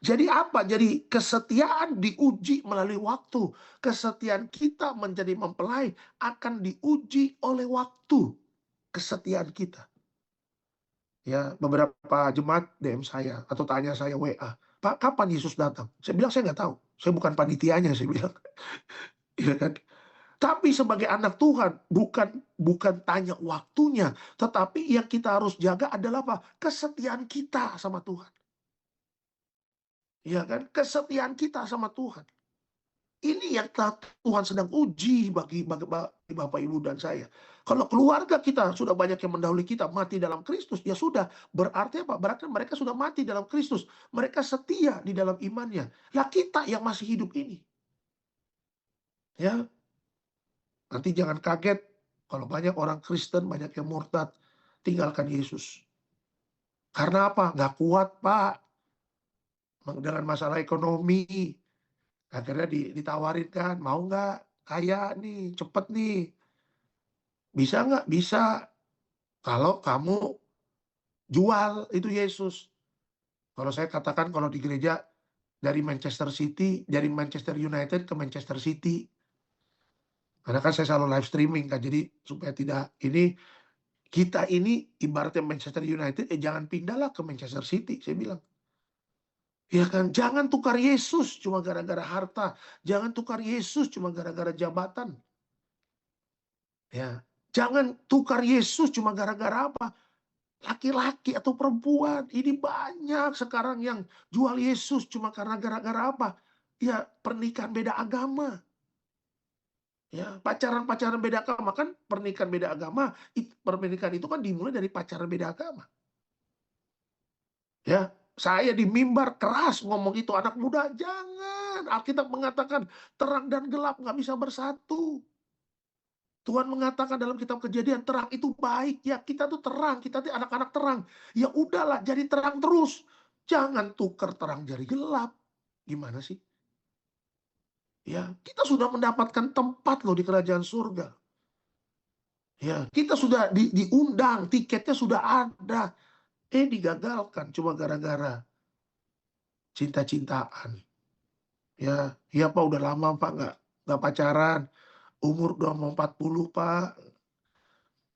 S7: Jadi apa? Jadi kesetiaan diuji melalui waktu. Kesetiaan kita menjadi mempelai akan diuji oleh waktu. Kesetiaan kita. Ya, beberapa jemaat DM saya atau tanya saya WA, Pak, kapan Yesus datang? Saya bilang saya nggak tahu. Saya bukan panitianya, saya bilang. Ya kan? Tapi sebagai anak Tuhan, bukan tanya waktunya, tetapi yang kita harus jaga adalah apa? Kesetiaan kita sama Tuhan. Ya kan? Kesetiaan kita sama Tuhan. Ini yang Tuhan sedang uji bagi Bapak, Ibu, dan saya. Kalau keluarga kita sudah banyak yang mendahului kita mati dalam Kristus, ya sudah. Berarti apa? Berarti mereka sudah mati dalam Kristus. Mereka setia di dalam imannya. Lah kita yang masih hidup ini. Ya. Nanti jangan kaget kalau banyak orang Kristen, banyak yang murtad, tinggalkan Yesus. Karena apa? Nggak kuat, Pak. Dengan masalah ekonomi. Akhirnya ditawarin kan, mau nggak? Kaya nih, cepet nih. Bisa nggak? Bisa. Kalau kamu jual itu Yesus. Kalau saya katakan kalau di gereja dari Manchester City, dari Manchester United ke Manchester City. Karena kan saya selalu live streaming kan, jadi supaya tidak kita ini ibaratnya Manchester United, jangan pindahlah ke Manchester City, saya bilang. Ya kan, jangan tukar Yesus cuma gara-gara harta, jangan tukar Yesus cuma gara-gara jabatan. Ya, jangan tukar Yesus cuma gara-gara apa? Laki-laki atau perempuan. Ini banyak sekarang yang jual Yesus cuma karena gara-gara apa? Ya, pernikahan beda agama. Ya, pacaran beda agama kan, pernikahan beda agama, pernikahan itu kan dimulai dari pacaran beda agama. Ya, saya di mimbar keras ngomong itu, anak muda jangan. Alkitab mengatakan terang dan gelap nggak bisa bersatu. Tuhan mengatakan dalam kitab Kejadian, terang itu baik. Ya, kita tuh terang, kita tuh anak-anak terang. Ya udahlah, jadi terang terus. Jangan tukar terang jadi gelap. Gimana sih? Ya, kita sudah mendapatkan tempat loh di kerajaan surga. Ya, kita sudah diundang, tiketnya sudah ada. Digagalkan cuma gara-gara cinta-cintaan. Ya, Pak udah lama Pak nggak pacaran. Umur udah mau 40 Pak.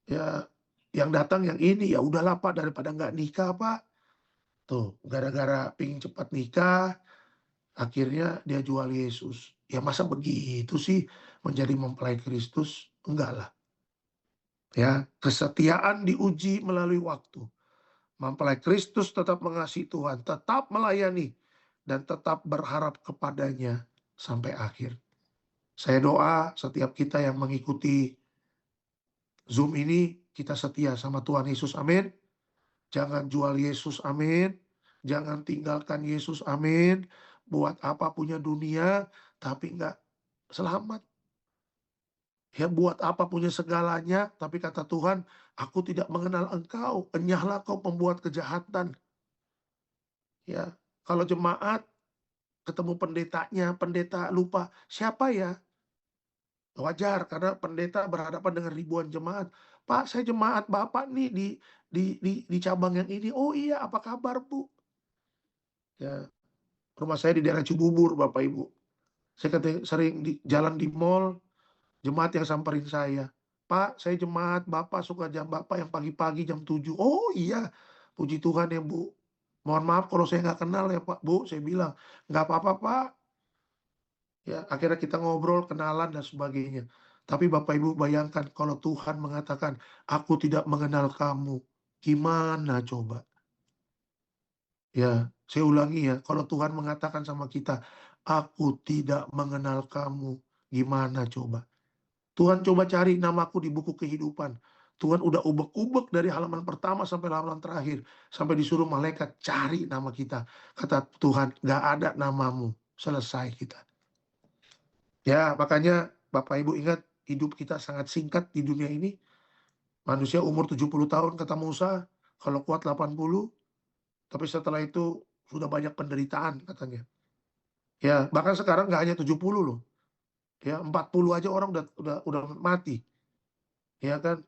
S7: Ya, yang datang yang ini, ya udahlah Pak, daripada nggak nikah Pak. Tuh, gara-gara pingin cepat nikah, akhirnya dia jual Yesus. Ya masa begitu sih menjadi mempelai Kristus? Enggak lah. Ya, kesetiaan diuji melalui waktu. Mempelai Kristus tetap mengasihi Tuhan, tetap melayani, dan tetap berharap kepadanya sampai akhir. Saya doa setiap kita yang mengikuti Zoom ini, kita setia sama Tuhan Yesus, amin. Jangan jual Yesus, amin. Jangan tinggalkan Yesus, amin. Buat apa punya dunia, tapi nggak selamat. Ya, buat apa punya segalanya, tapi kata Tuhan, aku tidak mengenal engkau, enyahlah kau pembuat kejahatan. Ya, kalau jemaat ketemu pendetanya, pendeta lupa, siapa ya? Wajar, karena pendeta berhadapan dengan ribuan jemaat. Pak, saya jemaat Bapak nih di cabang yang ini. Oh iya, apa kabar Bu? Ya, rumah saya di daerah Cibubur, Bapak Ibu. Saya sering jalan di mall, jemaat yang samperin saya. Pak, saya jemaat Bapak, suka jam Bapak yang pagi-pagi jam 7. Oh iya, puji Tuhan ya Bu. Mohon maaf kalau saya nggak kenal ya Pak, Bu. Saya bilang, nggak apa-apa Pak. Ya, akhirnya kita ngobrol, kenalan dan sebagainya. Tapi Bapak Ibu bayangkan kalau Tuhan mengatakan, aku tidak mengenal kamu. Gimana coba? Ya, saya ulangi ya, kalau Tuhan mengatakan sama kita, aku tidak mengenal kamu. Gimana coba? Tuhan coba cari namaku di buku kehidupan. Tuhan udah ubek-ubek dari halaman pertama sampai halaman terakhir. Sampai disuruh malaikat cari nama kita. Kata Tuhan, gak ada namamu. Selesai kita. Ya, makanya Bapak Ibu ingat, hidup kita sangat singkat di dunia ini. Manusia umur 70 tahun kata Musa, kalau kuat 80. Tapi setelah itu sudah banyak penderitaan katanya. Ya, bahkan sekarang nggak hanya 70 loh. Ya, 40 aja orang udah mati. Ya kan?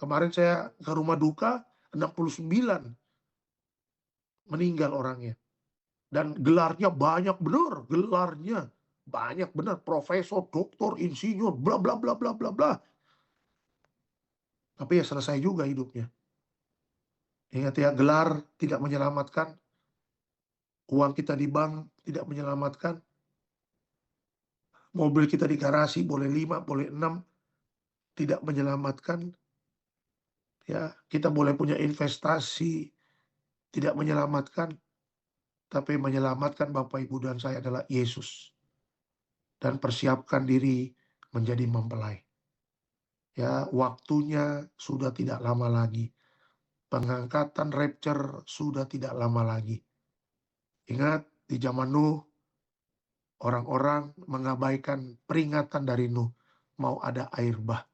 S7: Kemarin saya ke rumah duka, 69 meninggal orangnya. Dan gelarnya banyak benar, gelarnya banyak benar, profesor, doktor, insinyur, bla bla bla bla bla bla. Tapi ya selesai juga hidupnya. Ingat ya, gelar tidak menyelamatkan, uang kita di bank tidak menyelamatkan, mobil kita di garasi boleh 5, boleh 6, tidak menyelamatkan. Ya, kita boleh punya investasi, tidak menyelamatkan. Tapi menyelamatkan Bapak Ibu dan saya adalah Yesus. Dan persiapkan diri menjadi mempelai. Ya, waktunya sudah tidak lama lagi. Pengangkatan rapture sudah tidak lama lagi. Ingat, di zaman Nuh, orang-orang mengabaikan peringatan dari Nuh. Mau ada air bah.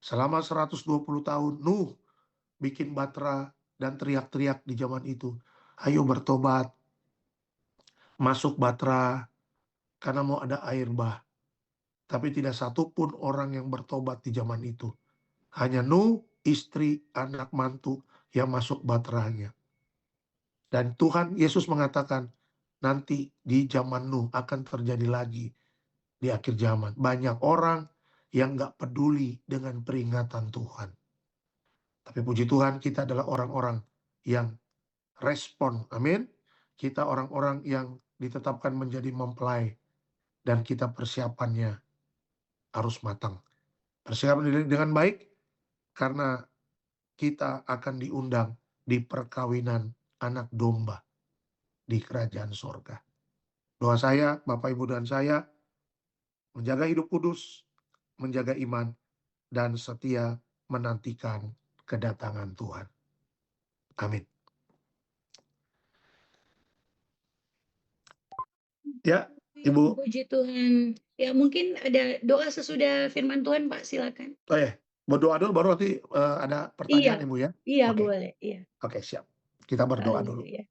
S7: Selama 120 tahun, Nuh bikin batra dan teriak-teriak di zaman itu. Ayo bertobat. Masuk batra, karena mau ada air bah. Tapi tidak satupun orang yang bertobat di zaman itu. Hanya Nuh, istri, anak mantu yang masuk batranya. Dan Tuhan Yesus mengatakan, nanti di zaman Nuh akan terjadi lagi di akhir zaman. Banyak orang yang gak peduli dengan peringatan Tuhan. Tapi puji Tuhan, kita adalah orang-orang yang respon. Amin. Kita orang-orang yang ditetapkan menjadi mempelai. Dan kita persiapannya harus matang. Persiapan diri dengan baik, karena kita akan diundang di perkawinan anak domba di kerajaan sorga. Doa saya, Bapak Ibu dan saya, menjaga hidup kudus, menjaga iman, dan setia menantikan kedatangan Tuhan. Amin. Ya, Ibu.
S1: Puji Tuhan. Ya mungkin ada doa sesudah firman Tuhan, Pak, silakan.
S7: Oh ya, berdoa dulu baru nanti ada pertanyaan Ibu ya.
S1: Iya
S7: Oke.
S1: boleh. Iya.
S7: Oke, siap. Kita berdoa dulu.
S1: Haleluya.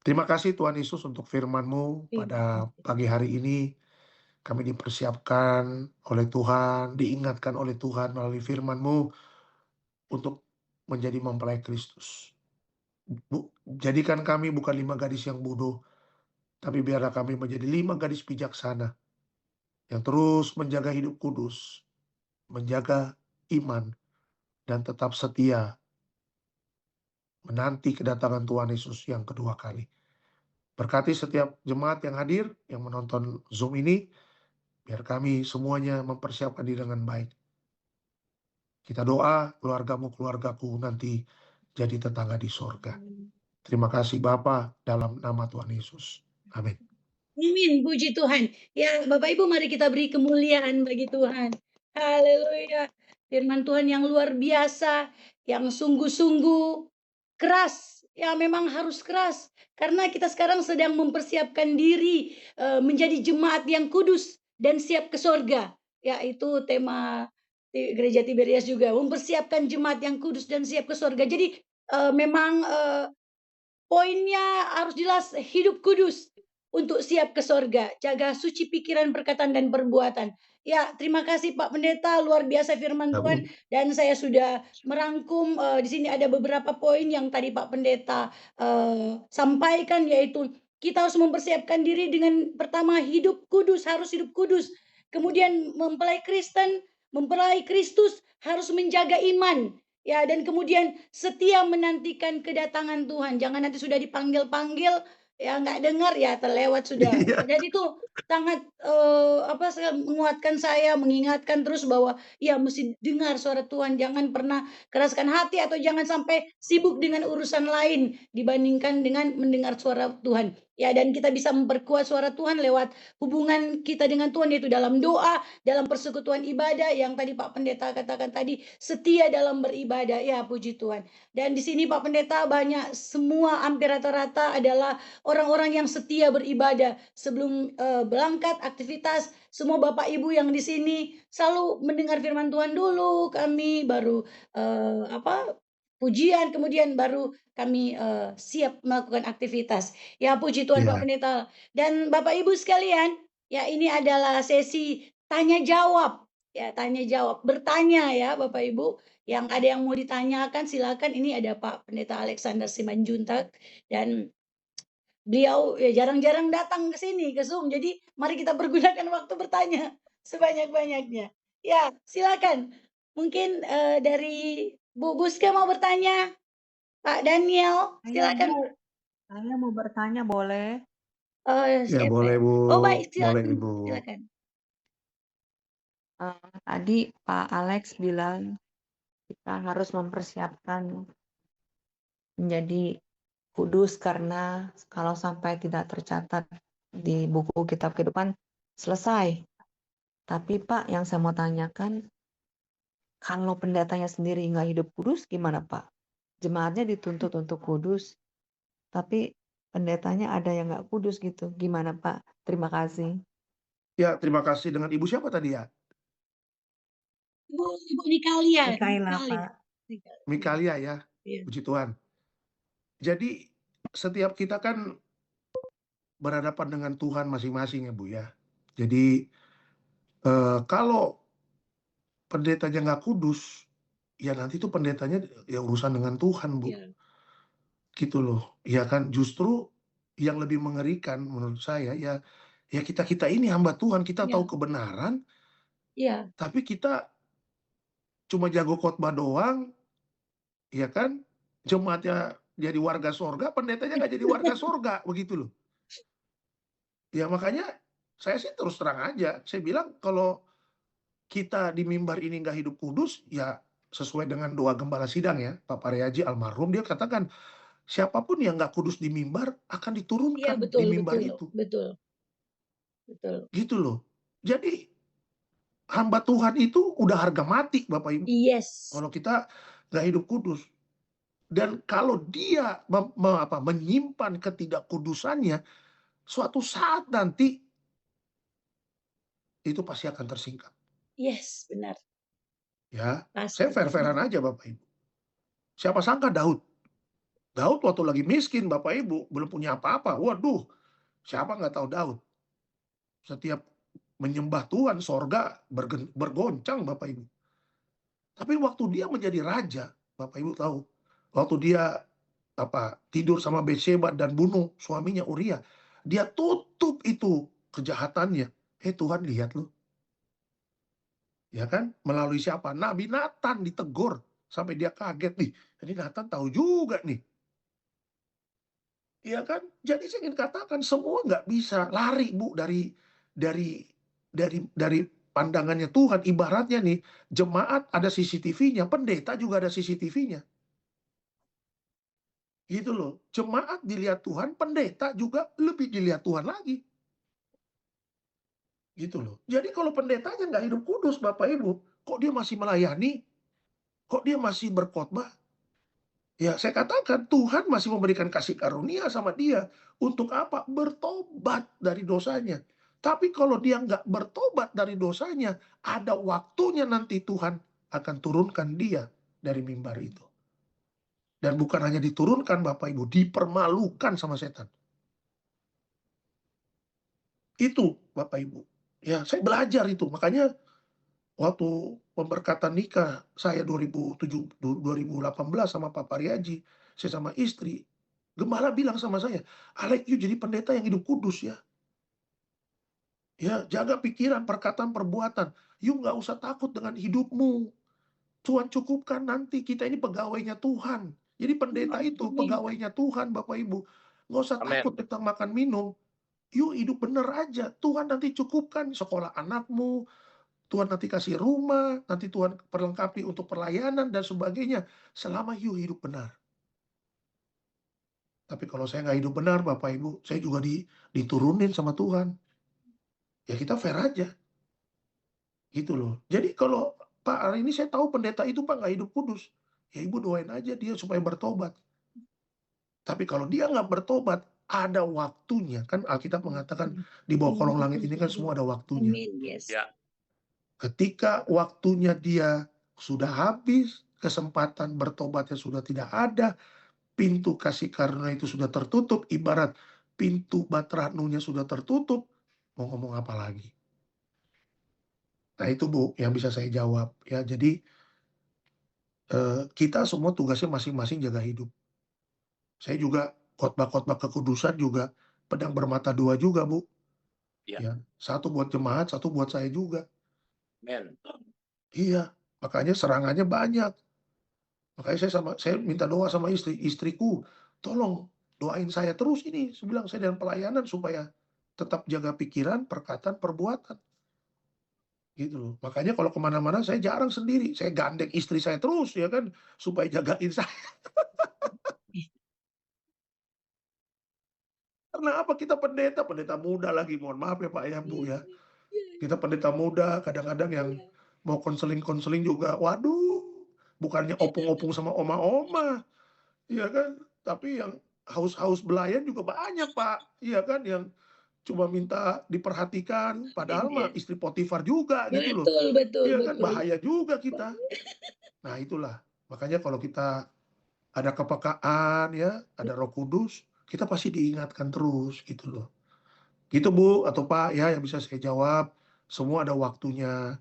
S7: Terima kasih Tuhan Yesus untuk firman-Mu pada pagi hari ini. Kami dipersiapkan oleh Tuhan, diingatkan oleh Tuhan melalui firman-Mu untuk menjadi mempelai Kristus. Jadikan kami bukan 5 gadis yang bodoh, tapi biarlah kami menjadi 5 gadis bijaksana yang terus menjaga hidup kudus, menjaga iman, dan tetap setia menanti kedatangan Tuhan Yesus yang kedua kali. Berkati setiap jemaat yang hadir, yang menonton Zoom ini, biar kami semuanya mempersiapkan diri dengan baik. Kita doa, keluargamu-keluargaku nanti jadi tetangga di sorga. Terima kasih Bapa dalam nama Tuhan Yesus. Amin.
S1: Amin, puji Tuhan. Ya, Bapak Ibu mari kita beri kemuliaan bagi Tuhan. Haleluya. Firman Tuhan yang luar biasa, yang sungguh-sungguh keras. Ya, memang harus keras. Karena kita sekarang sedang mempersiapkan diri menjadi jemaat yang kudus dan siap ke sorga. Ya, itu tema Gereja Tiberias juga. Mempersiapkan jemaat yang kudus dan siap ke sorga. Jadi memang poinnya harus jelas, hidup kudus untuk siap ke sorga. Jaga suci pikiran, perkataan, dan perbuatan. Ya, terima kasih Pak Pendeta, luar biasa firman Tuhan. Dan saya sudah merangkum, di sini ada beberapa poin yang tadi Pak Pendeta sampaikan, yaitu kita harus mempersiapkan diri dengan pertama hidup kudus, harus hidup kudus. Kemudian mempelai Kristen, mempelai Kristus harus menjaga iman. Ya, dan kemudian setia menantikan kedatangan Tuhan. Jangan nanti sudah dipanggil-panggil, ya nggak dengar, ya terlewat sudah. Jadi itu sangat menguatkan saya, mengingatkan terus bahwa ya mesti dengar suara Tuhan. Jangan pernah keraskan hati atau jangan sampai sibuk dengan urusan lain dibandingkan dengan mendengar suara Tuhan. Ya, dan kita bisa memperkuat suara Tuhan lewat hubungan kita dengan Tuhan, yaitu dalam doa, dalam persekutuan ibadah yang tadi Pak Pendeta katakan tadi, setia dalam beribadah. Ya, puji Tuhan. Dan di sini Pak Pendeta banyak, semua hampir rata-rata adalah orang-orang yang setia beribadah sebelum berangkat aktivitas. Semua Bapak Ibu yang di sini selalu mendengar firman Tuhan dulu, kami baru pujian, kemudian baru kami siap melakukan aktivitas. Ya, puji Tuhan Pak Pendeta. Dan Bapak Ibu sekalian, ya ini adalah sesi tanya jawab. Ya, tanya jawab, bertanya ya Bapak Ibu. Yang ada yang mau ditanyakan silakan. Ini ada Pak Pendeta Alexander Simanjuntak, dan beliau ya jarang-jarang datang ke sini ke Zoom. Jadi mari kita pergunakan waktu bertanya sebanyak-banyaknya. Ya, silakan. Mungkin dari Bu Buska mau bertanya. Pak Daniel, silakan.
S2: Saya mau bertanya, boleh?
S7: Ya boleh Bu.
S1: Oh baik, silakan.
S7: Boleh Ibu.
S1: Silakan.
S2: Tadi Pak Alex bilang kita harus mempersiapkan menjadi kudus karena kalau sampai tidak tercatat di buku kitab kehidupan selesai. Tapi Pak, yang saya mau tanyakan, kalau pendetanya sendiri nggak hidup kudus gimana Pak? Jemaatnya dituntut untuk kudus, tapi pendetanya ada yang nggak kudus gitu. Gimana Pak? Terima kasih.
S7: Ya, terima kasih. Dengan Ibu siapa tadi ya?
S1: Ibu Nikalia.
S2: Mikaela, Pak.
S7: Mikalia ya.
S1: Iya.
S7: Puji Tuhan. Jadi setiap kita kan berhadapan dengan Tuhan masing-masing ya Bu ya. Jadi kalau pendetanya nggak kudus, ya nanti tuh pendetanya ya urusan dengan Tuhan Bu.
S1: Iya.
S7: Gitu loh. Ya kan, justru yang lebih mengerikan menurut saya ya kita ini hamba Tuhan, kita
S1: Iya.
S7: tahu kebenaran,
S1: Iya.
S7: tapi kita cuma jago khotbah doang, ya kan? Jemaatnya jadi warga sorga, pendetanya nggak jadi warga sorga, begitu loh. Ya makanya saya sih terus terang aja, saya bilang kalau kita di mimbar ini nggak hidup kudus, ya sesuai dengan doa gembala sidang ya, Pak Paryaji almarhum, dia katakan siapapun yang nggak kudus di mimbar akan
S1: Iya,
S7: diturunkan
S1: betul,
S7: di mimbar
S1: betul,
S7: itu.
S1: betul. Betul.
S7: Gitu loh. Jadi hamba Tuhan itu udah harga mati Bapak Ibu.
S1: Yes.
S7: Kalau kita nggak hidup kudus. Dan kalau dia menyimpan ketidakkudusannya, suatu saat nanti itu pasti akan tersingkap.
S1: Yes, benar.
S7: Ya,
S1: Pasti.
S7: saya fair-fairan aja Bapak Ibu. Siapa sangka Daud waktu lagi miskin Bapak Ibu, belum punya apa-apa. Waduh, siapa nggak tahu Daud? Setiap menyembah Tuhan, sorga bergoncang Bapak Ibu. Tapi waktu dia menjadi raja, Bapak Ibu tahu, waktu dia tidur sama Betsheba dan bunuh suaminya Uria, dia tutup itu kejahatannya. Tuhan lihat loh, ya kan? Melalui siapa? Nabi Nathan ditegur sampai dia kaget nih. Jadi Nathan tahu juga nih, ya kan? Jadi saya ingin katakan semua nggak bisa lari Bu dari pandangannya Tuhan. Ibaratnya nih, jemaat ada CCTV-nya, pendeta juga ada CCTV-nya. Gitu loh. Jemaat dilihat Tuhan, pendeta juga lebih dilihat Tuhan lagi. Gitu loh. Jadi kalau pendetanya nggak hidup kudus Bapak Ibu, kok dia masih melayani? Kok dia masih berkhotbah? Ya saya katakan Tuhan masih memberikan kasih karunia sama dia. Untuk apa? Bertobat dari dosanya. Tapi kalau dia nggak bertobat dari dosanya, ada waktunya nanti Tuhan akan turunkan dia dari mimbar itu. Dan bukan hanya diturunkan Bapak Ibu, dipermalukan sama setan. Itu Bapak Ibu. Ya saya belajar itu. Makanya waktu pemberkatan nikah saya 2018 sama Pak Pariaji, saya sama istri, gembala bilang sama saya, Alex, you jadi pendeta yang hidup kudus ya. Ya, jaga pikiran, perkataan, perbuatan. You nggak usah takut dengan hidupmu. Tuhan cukupkan nanti, kita ini pegawainya Tuhan. Jadi pendeta itu pegawainya Tuhan Bapak Ibu. Nggak usah takut tentang makan minum. You hidup bener aja. Tuhan nanti cukupkan sekolah anakmu. Tuhan nanti kasih rumah. Nanti Tuhan perlengkapi untuk pelayanan dan sebagainya. Selama you hidup benar. Tapi kalau saya nggak hidup benar Bapak Ibu, saya juga diturunin sama Tuhan. Ya kita fair aja. Gitu loh. Jadi kalau Pak hari ini saya tahu pendeta itu Pak nggak hidup kudus. Ya Ibu doain aja dia supaya bertobat. Tapi kalau dia nggak bertobat, ada waktunya. Kan Alkitab mengatakan di bawah kolong langit ini kan semua ada waktunya.
S1: Amin, yes.
S5: Ya.
S7: Ketika waktunya dia sudah habis, kesempatan bertobatnya sudah tidak ada, pintu kasih karunia itu sudah tertutup, ibarat pintu batranunya sudah tertutup, mau ngomong apa lagi? Nah itu Bu yang bisa saya jawab ya. Jadi kita semua tugasnya masing-masing jaga hidup. Saya juga khotbah-khotbah kekudusan juga pedang bermata dua juga Bu. Ya, satu buat jemaat, satu buat saya juga.
S5: Amen.
S7: Iya, makanya serangannya banyak. Makanya saya minta doa sama istriku, tolong doain saya terus ini. Saya bilang saya dalam pelayanan supaya tetap jaga pikiran, perkataan, perbuatan. Gitu loh. Makanya kalau kemana-mana saya jarang sendiri. Saya gandeng istri saya terus ya kan, supaya jagain saya. Karena apa? Kita pendeta muda lagi. Mohon maaf ya Pak ya Bu ya. Kita pendeta muda, kadang-kadang yang mau konseling juga, waduh, bukannya opung-opung sama oma-oma, ya kan? Tapi yang haus-haus belayan juga banyak Pak, iya kan? Yang cuma minta diperhatikan, padahal mah istri Potifar juga gitu loh.
S1: Betul.
S7: Iya kan? Bahaya juga kita. Nah itulah, makanya kalau kita ada kepekaan ya, ada Roh Kudus, kita pasti diingatkan terus gitu loh. Gitu Bu atau Pak ya yang bisa saya jawab. Semua ada waktunya.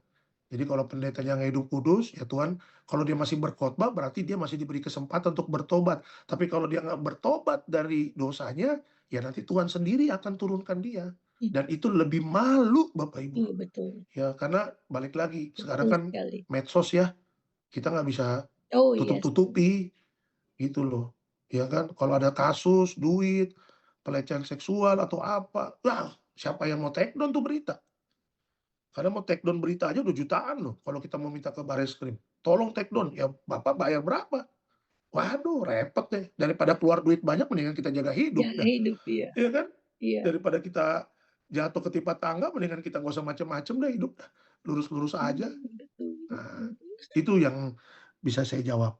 S7: Jadi kalau pendetanya nggak hidup kudus, ya Tuhan, kalau dia masih berkhotbah berarti dia masih diberi kesempatan untuk bertobat. Tapi kalau dia nggak bertobat dari dosanya, ya nanti Tuhan sendiri akan turunkan dia. Dan itu lebih malu Bapak Ibu.
S1: Betul.
S7: Ya karena balik lagi, sekarang kan
S1: Sekali.
S7: medsos ya, kita nggak bisa
S1: Oh yes.
S7: tutup-tutupi gitu loh. Ya kan, kalau ada kasus, duit, pelecehan seksual atau apa, lah siapa yang mau take down tuh berita? Karena mau take down berita aja udah jutaan loh. Kalau kita mau minta ke Barreskrim, tolong take down. Ya Bapak bayar berapa? Waduh, repot deh. Daripada keluar duit banyak, mendingan kita jaga hidup.
S1: Jaga hidup, iya.
S7: Iya kan?
S1: Iya.
S7: Daripada kita jatuh ketimpa tangga, mendingan kita nggak usah macem-macem deh hidup. Lurus-lurus aja. Nah, itu yang bisa saya jawab.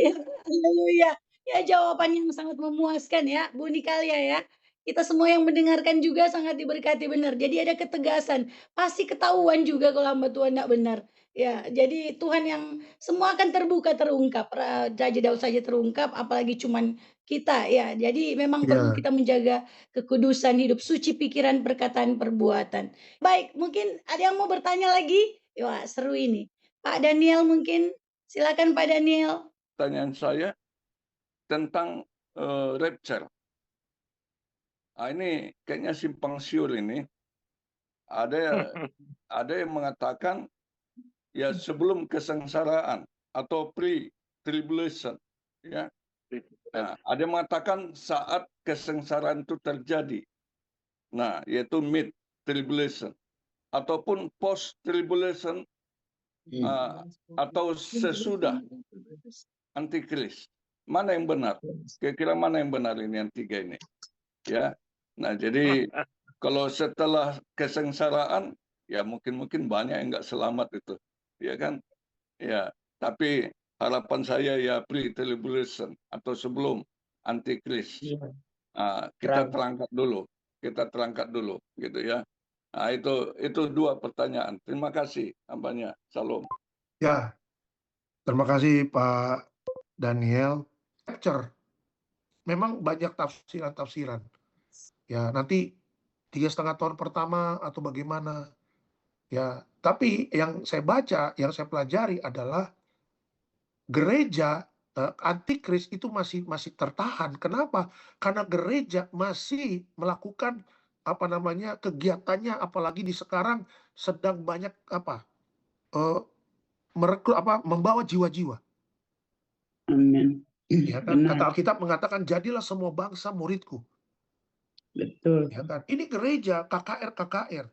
S1: Iya, haleluya. Ya jawaban yang sangat memuaskan ya, Bu Nikalia ya. kita semua yang mendengarkan juga sangat diberkati benar. Jadi ada ketegasan, pasti ketahuan juga kalau hamba Tuhan tidak benar. Ya, jadi Tuhan yang semua akan terungkap. Raja Daud saja terungkap, apalagi cuman kita ya. Jadi memang perlu
S7: Ya,
S1: kita menjaga kekudusan hidup, suci pikiran, perkataan, perbuatan. Baik, mungkin ada yang mau bertanya lagi? Wah, seru ini. Pak Daniel mungkin, silakan Pak Daniel.
S8: Pertanyaan saya tentang rapture. Ini kayaknya simpang siur ini. Ada yang mengatakan ya sebelum kesengsaraan atau pre-tribulation, ya. Nah, ada yang mengatakan saat kesengsaraan itu terjadi. Nah, yaitu mid-tribulation ataupun post-tribulation atau sesudah antikris. Mana yang benar? Kira-kira mana yang benar ini yang tiga ini? Ya. Nah, jadi kalau setelah kesengsaraan ya mungkin banyak yang nggak selamat itu. Ya kan? Ya, tapi harapan saya ya pre-tribulation atau sebelum antikris. Kita terangkat dulu gitu ya. Nah, itu dua pertanyaan. Terima kasih hambanya. Salam.
S7: ya. Terima kasih Pak Daniel. Rapture, memang banyak tafsiran-tafsiran. Ya, nanti 3,5 tahun pertama atau bagaimana. Ya, tapi yang saya baca, yang saya pelajari adalah gereja antikris itu masih tertahan. Kenapa? Karena gereja masih melakukan kegiatannya, apalagi di sekarang sedang banyak merekrut membawa jiwa-jiwa.
S9: Amin.
S7: Ya kan?
S9: Benar.
S7: Kata Alkitab mengatakan jadilah semua bangsa muridku.
S9: Betul.
S7: Ya kan? Ini gereja KKR.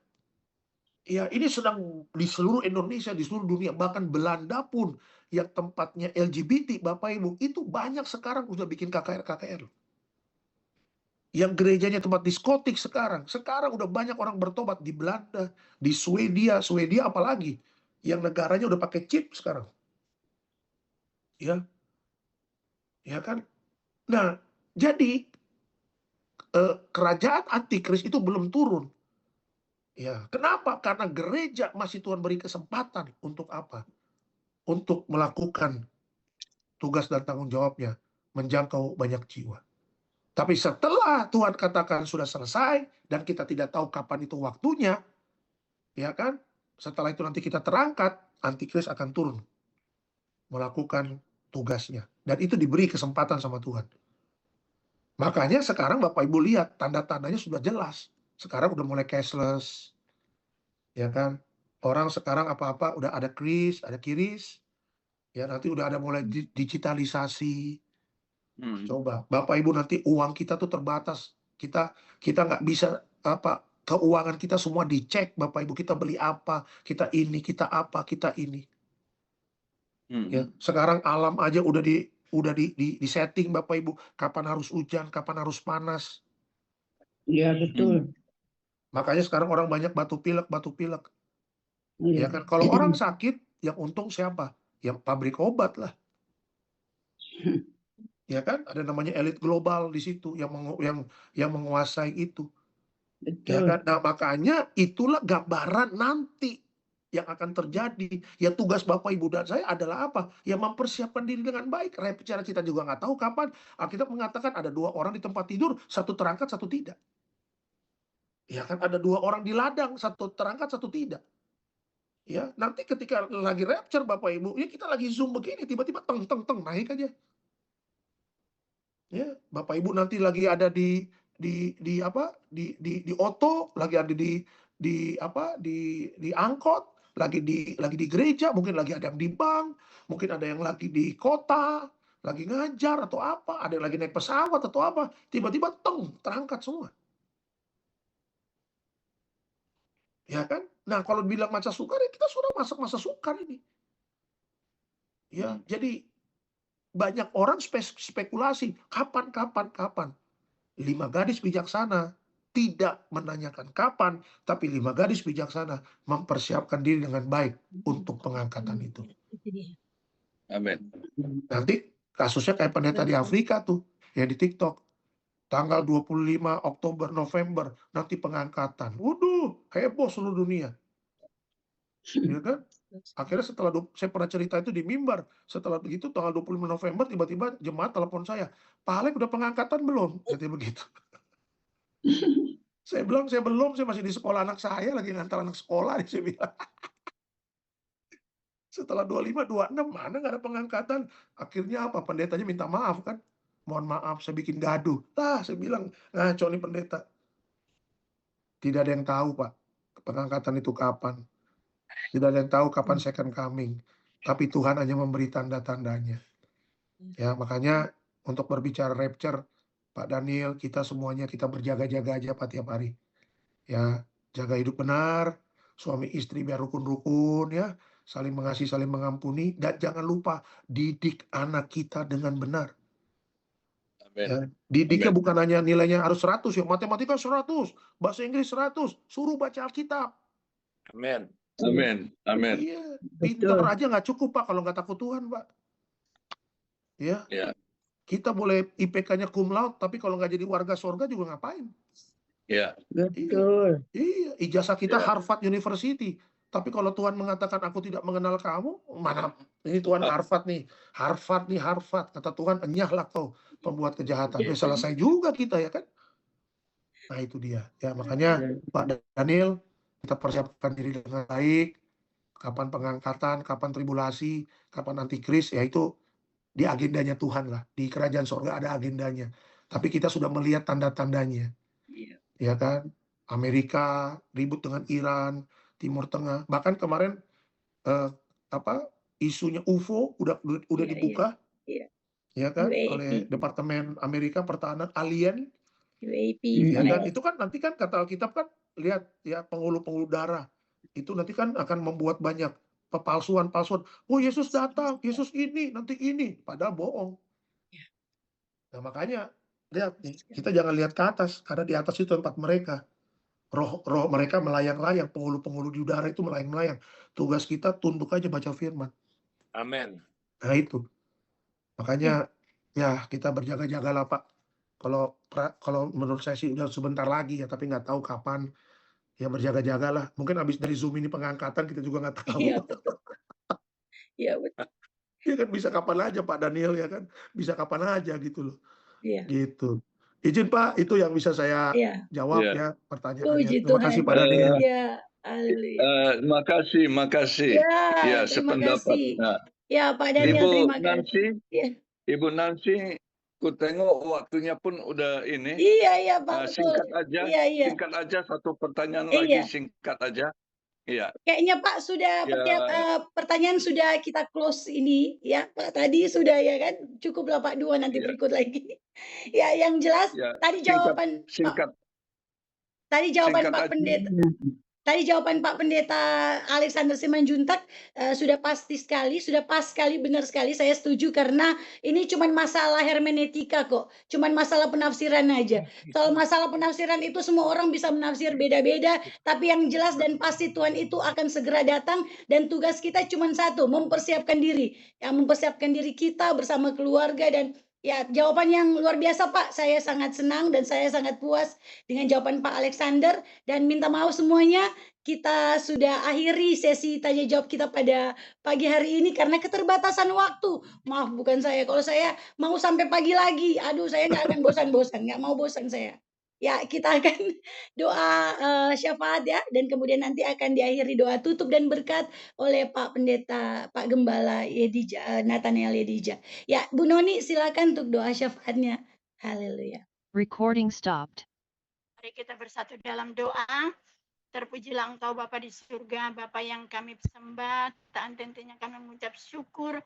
S7: Ya, ini sedang di seluruh Indonesia, di seluruh dunia, bahkan Belanda pun yang tempatnya LGBT, Bapak Ibu, itu banyak sekarang udah bikin KKR. Yang gerejanya tempat diskotik sekarang udah banyak orang bertobat di Belanda, di Swedia apalagi, yang negaranya udah pakai chip sekarang. Ya kan? Nah, jadi kerajaan antikris itu belum turun. Ya, kenapa? Karena gereja masih Tuhan beri kesempatan untuk apa? Untuk melakukan tugas dan tanggung jawabnya, menjangkau banyak jiwa. Tapi setelah Tuhan katakan sudah selesai dan kita tidak tahu kapan itu waktunya, ya kan? Setelah itu nanti kita terangkat, antikris akan turun melakukan tugasnya, dan itu diberi kesempatan sama Tuhan. Makanya sekarang Bapak Ibu lihat tanda-tandanya sudah jelas. Sekarang udah mulai cashless, ya kan? Orang sekarang apa-apa udah ada kris, ada kiris, ya nanti udah ada mulai digitalisasi. Coba Bapak Ibu, nanti uang kita tuh terbatas. Kita nggak bisa keuangan kita semua dicek, Bapak Ibu, kita beli apa, kita ini, kita apa, kita ini. Ya, sekarang alam aja udah di setting Bapak Ibu, kapan harus hujan, kapan harus panas.
S9: Iya, betul.
S7: Makanya sekarang orang banyak batu pilek.
S9: Iya.
S7: Ya kan, kalau orang sakit, yang untung siapa? Yang pabrik obat lah. Ya kan, ada namanya elit global di situ yang menguasai itu.
S9: Betul.
S7: Ya kan? Nah, makanya itulah gambaran nanti yang akan terjadi. Ya, tugas Bapak Ibu dan saya adalah apa? Ya, mempersiapkan diri dengan baik. Rapture kita juga nggak tahu kapan. Alkitab mengatakan ada 2 orang di tempat tidur, satu terangkat, satu tidak. Ya kan, ada 2 orang di ladang, satu terangkat, satu tidak. Ya, nanti ketika lagi rapture Bapak Ibu, ya kita lagi zoom begini, tiba-tiba teng naik aja. Ya, Bapak Ibu nanti lagi ada di oto, lagi ada di angkot, lagi di gereja, mungkin lagi ada yang di bank, mungkin ada yang lagi di kota, lagi ngajar atau apa, ada yang lagi naik pesawat atau apa, tiba-tiba terangkat semua. Ya kan? Nah, kalau bilang masa sukar, ya kita sudah masuk masa sukar ini. Ya, jadi banyak orang spekulasi, kapan. 5 gadis bijaksana tidak menanyakan kapan, tapi 5 gadis bijaksana mempersiapkan diri dengan baik untuk pengangkatan itu.
S8: Amin.
S7: Nanti kasusnya kayak pendeta di Afrika tuh, yang di TikTok. tanggal 25 Oktober, November, nanti pengangkatan. Waduh, heboh seluruh dunia. Ya kan? Akhirnya setelah saya pernah cerita itu di mimbar, setelah begitu tanggal 25 November tiba-tiba jemaat telepon saya, Pak Alek udah pengangkatan belum? Katanya begitu. Saya bilang saya belum, saya masih di sekolah anak saya, lagi ngantar anak sekolah, saya bilang. Setelah 25, 26, mana nggak ada pengangkatan. Akhirnya apa? Pendetanya minta maaf kan. Mohon maaf, saya bikin gaduh. Saya bilang, ngaco nih pendeta. Tidak ada yang tahu, Pak, pengangkatan itu kapan. Tidak ada yang tahu kapan second coming. Tapi Tuhan hanya memberi tanda-tandanya. Ya, makanya untuk berbicara rapture, Pak Daniel, kita semuanya kita berjaga-jaga aja Pak tiap hari. Ya, jaga hidup benar, suami istri biar rukun-rukun ya, saling mengasihi, saling mengampuni, dan jangan lupa didik anak kita dengan benar.
S8: Amin.
S7: Ya, didiknya
S8: Amin.
S7: bukan hanya nilainya harus 100 ya, matematika 100, bahasa Inggris 100, suruh baca Alkitab.
S3: Amin.
S8: Amin. Amin.
S7: Iya, pinter
S9: Betul.
S7: aja nggak cukup Pak kalau nggak takut Tuhan Pak. Ya,
S8: Ya.
S7: kita boleh IPK-nya cum laude, tapi kalau nggak jadi warga surga juga ngapain?
S8: Ya.
S9: Betul.
S7: Iya, ijazah kita
S8: Ya.
S7: Harvard University. Tapi kalau Tuhan mengatakan aku tidak mengenal kamu, mana ini Tuhan Harvard nih, Harvard. Kata Tuhan, enyahlah kau pembuat kejahatan. Ya selesai juga kita ya kan? Nah itu dia. Ya makanya Pak Daniel, kita persiapkan diri dengan baik. Kapan pengangkatan, kapan tribulasi, kapan antikris, ya itu di agendanya Tuhan lah. Di kerajaan surga ada agendanya. Tapi kita sudah melihat tanda-tandanya. Ya kan? Amerika ribut dengan Iran, Timur Tengah. Bahkan kemarin isunya UFO udah dibuka. Ya kan?
S1: UAP.
S7: Oleh Departemen Amerika Pertahanan Alien.
S1: UAP.
S7: Ya kan? Itu kan nanti kan kata Alkitab kan lihat ya penghulu-penghulu darah. Itu nanti kan akan membuat banyak palsuan. Oh Yesus datang, Yesus ini, nanti ini. Padahal bohong. Nah makanya lihat nih, kita jangan lihat ke atas, karena di atas itu tempat mereka. Roh mereka melayang-layang, penghulu-penghulu di udara itu melayang-layang. Tugas kita tunduk aja baca firman.
S3: Amin.
S7: Nah itu. Makanya ya kita berjaga-jagalah Pak. Kalau menurut saya sih udah sebentar lagi ya, tapi nggak tahu kapan. Ya berjaga-jagalah. Mungkin habis dari Zoom ini pengangkatan kita juga nggak tahu.
S1: Iya betul. Iya betul.
S7: Ya kan bisa kapan aja Pak Daniel ya kan. Bisa kapan aja gitu loh.
S1: Iya.
S7: Gitu. Izin Pak, itu yang bisa saya jawab ya pertanyaannya.
S1: Puji
S7: Terima kasih
S1: Tuhan.
S7: Pak Daniel.
S1: Ya, haleluya.
S8: Makasih.
S1: Ya, terima
S8: Sependapat.
S1: kasih.
S8: Nah,
S1: Ya, Pak Daniel, terima kasih.
S8: Nancy,
S1: Ya.
S8: Ibu Nancy, ku tengok waktunya pun udah ini.
S1: Iya, Pak. Betul.
S8: Singkat aja.
S1: Iya.
S8: Singkat aja satu pertanyaan
S1: Iya.
S8: lagi, singkat aja. Iya.
S1: Kayaknya Pak sudah pertanyaan sudah kita close ini ya Pak, tadi sudah ya kan, cukuplah Pak, 2 nanti berikut lagi. Ya yang jelas tadi jawaban
S8: singkat.
S1: Tadi jawaban
S8: Singkat
S1: Pak
S8: aja.
S1: Pendeta. Tadi jawaban Pak Pendeta Alexander Simanjuntak sudah pasti sekali, sudah pas sekali, benar sekali. Saya setuju karena ini cuma masalah hermeneutika kok, cuma masalah penafsiran aja. Soal masalah penafsiran itu semua orang bisa menafsir beda-beda, tapi yang jelas dan pasti Tuhan itu akan segera datang dan tugas kita cuma satu, mempersiapkan diri. Ya, mempersiapkan diri kita bersama keluarga dan ya, jawaban yang luar biasa Pak. Saya sangat senang dan saya sangat puas dengan jawaban Pak Alexander dan minta maaf semuanya. Kita sudah akhiri sesi tanya jawab kita pada pagi hari ini karena keterbatasan waktu. Maaf bukan saya. Kalau saya mau sampai pagi lagi, aduh saya nggak akan bosan-bosan, nggak mau bosan saya. Ya, kita akan doa syafaat ya dan kemudian nanti akan diakhiri doa tutup dan berkat oleh Pak Pendeta, Pak Gembala Nathaniel Yedija. Ya, Bu Noni silakan untuk doa syafaatnya. Haleluya.
S10: Recording stopped.
S11: Mari kita bersatu dalam doa. Terpujilah Engkau Bapa di surga, Bapa yang kami sembah, tak henti-hentinya kami mengucap syukur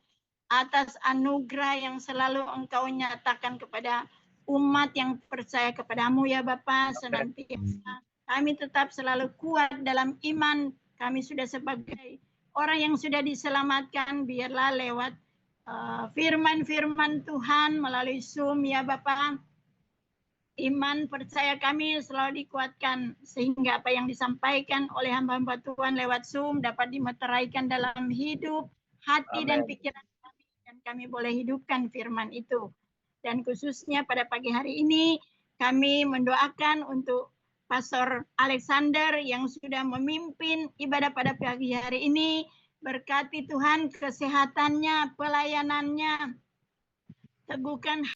S11: atas anugerah yang selalu Engkau nyatakan kepada umat yang percaya kepadamu ya Bapa, senantiasa kami tetap selalu kuat dalam iman. Kami sudah sebagai orang yang sudah diselamatkan, biarlah lewat firman-firman Tuhan melalui Zoom ya Bapa. Iman percaya kami selalu dikuatkan sehingga apa yang disampaikan oleh hamba-hamba Tuhan lewat Zoom dapat dimeteraikan dalam hidup, hati dan pikiran kami dan kami boleh hidupkan firman itu. Dan khususnya pada pagi hari ini kami mendoakan untuk Pastor Alexander yang sudah memimpin ibadah pada pagi hari ini. Berkati Tuhan kesehatannya, pelayanannya, teguhkan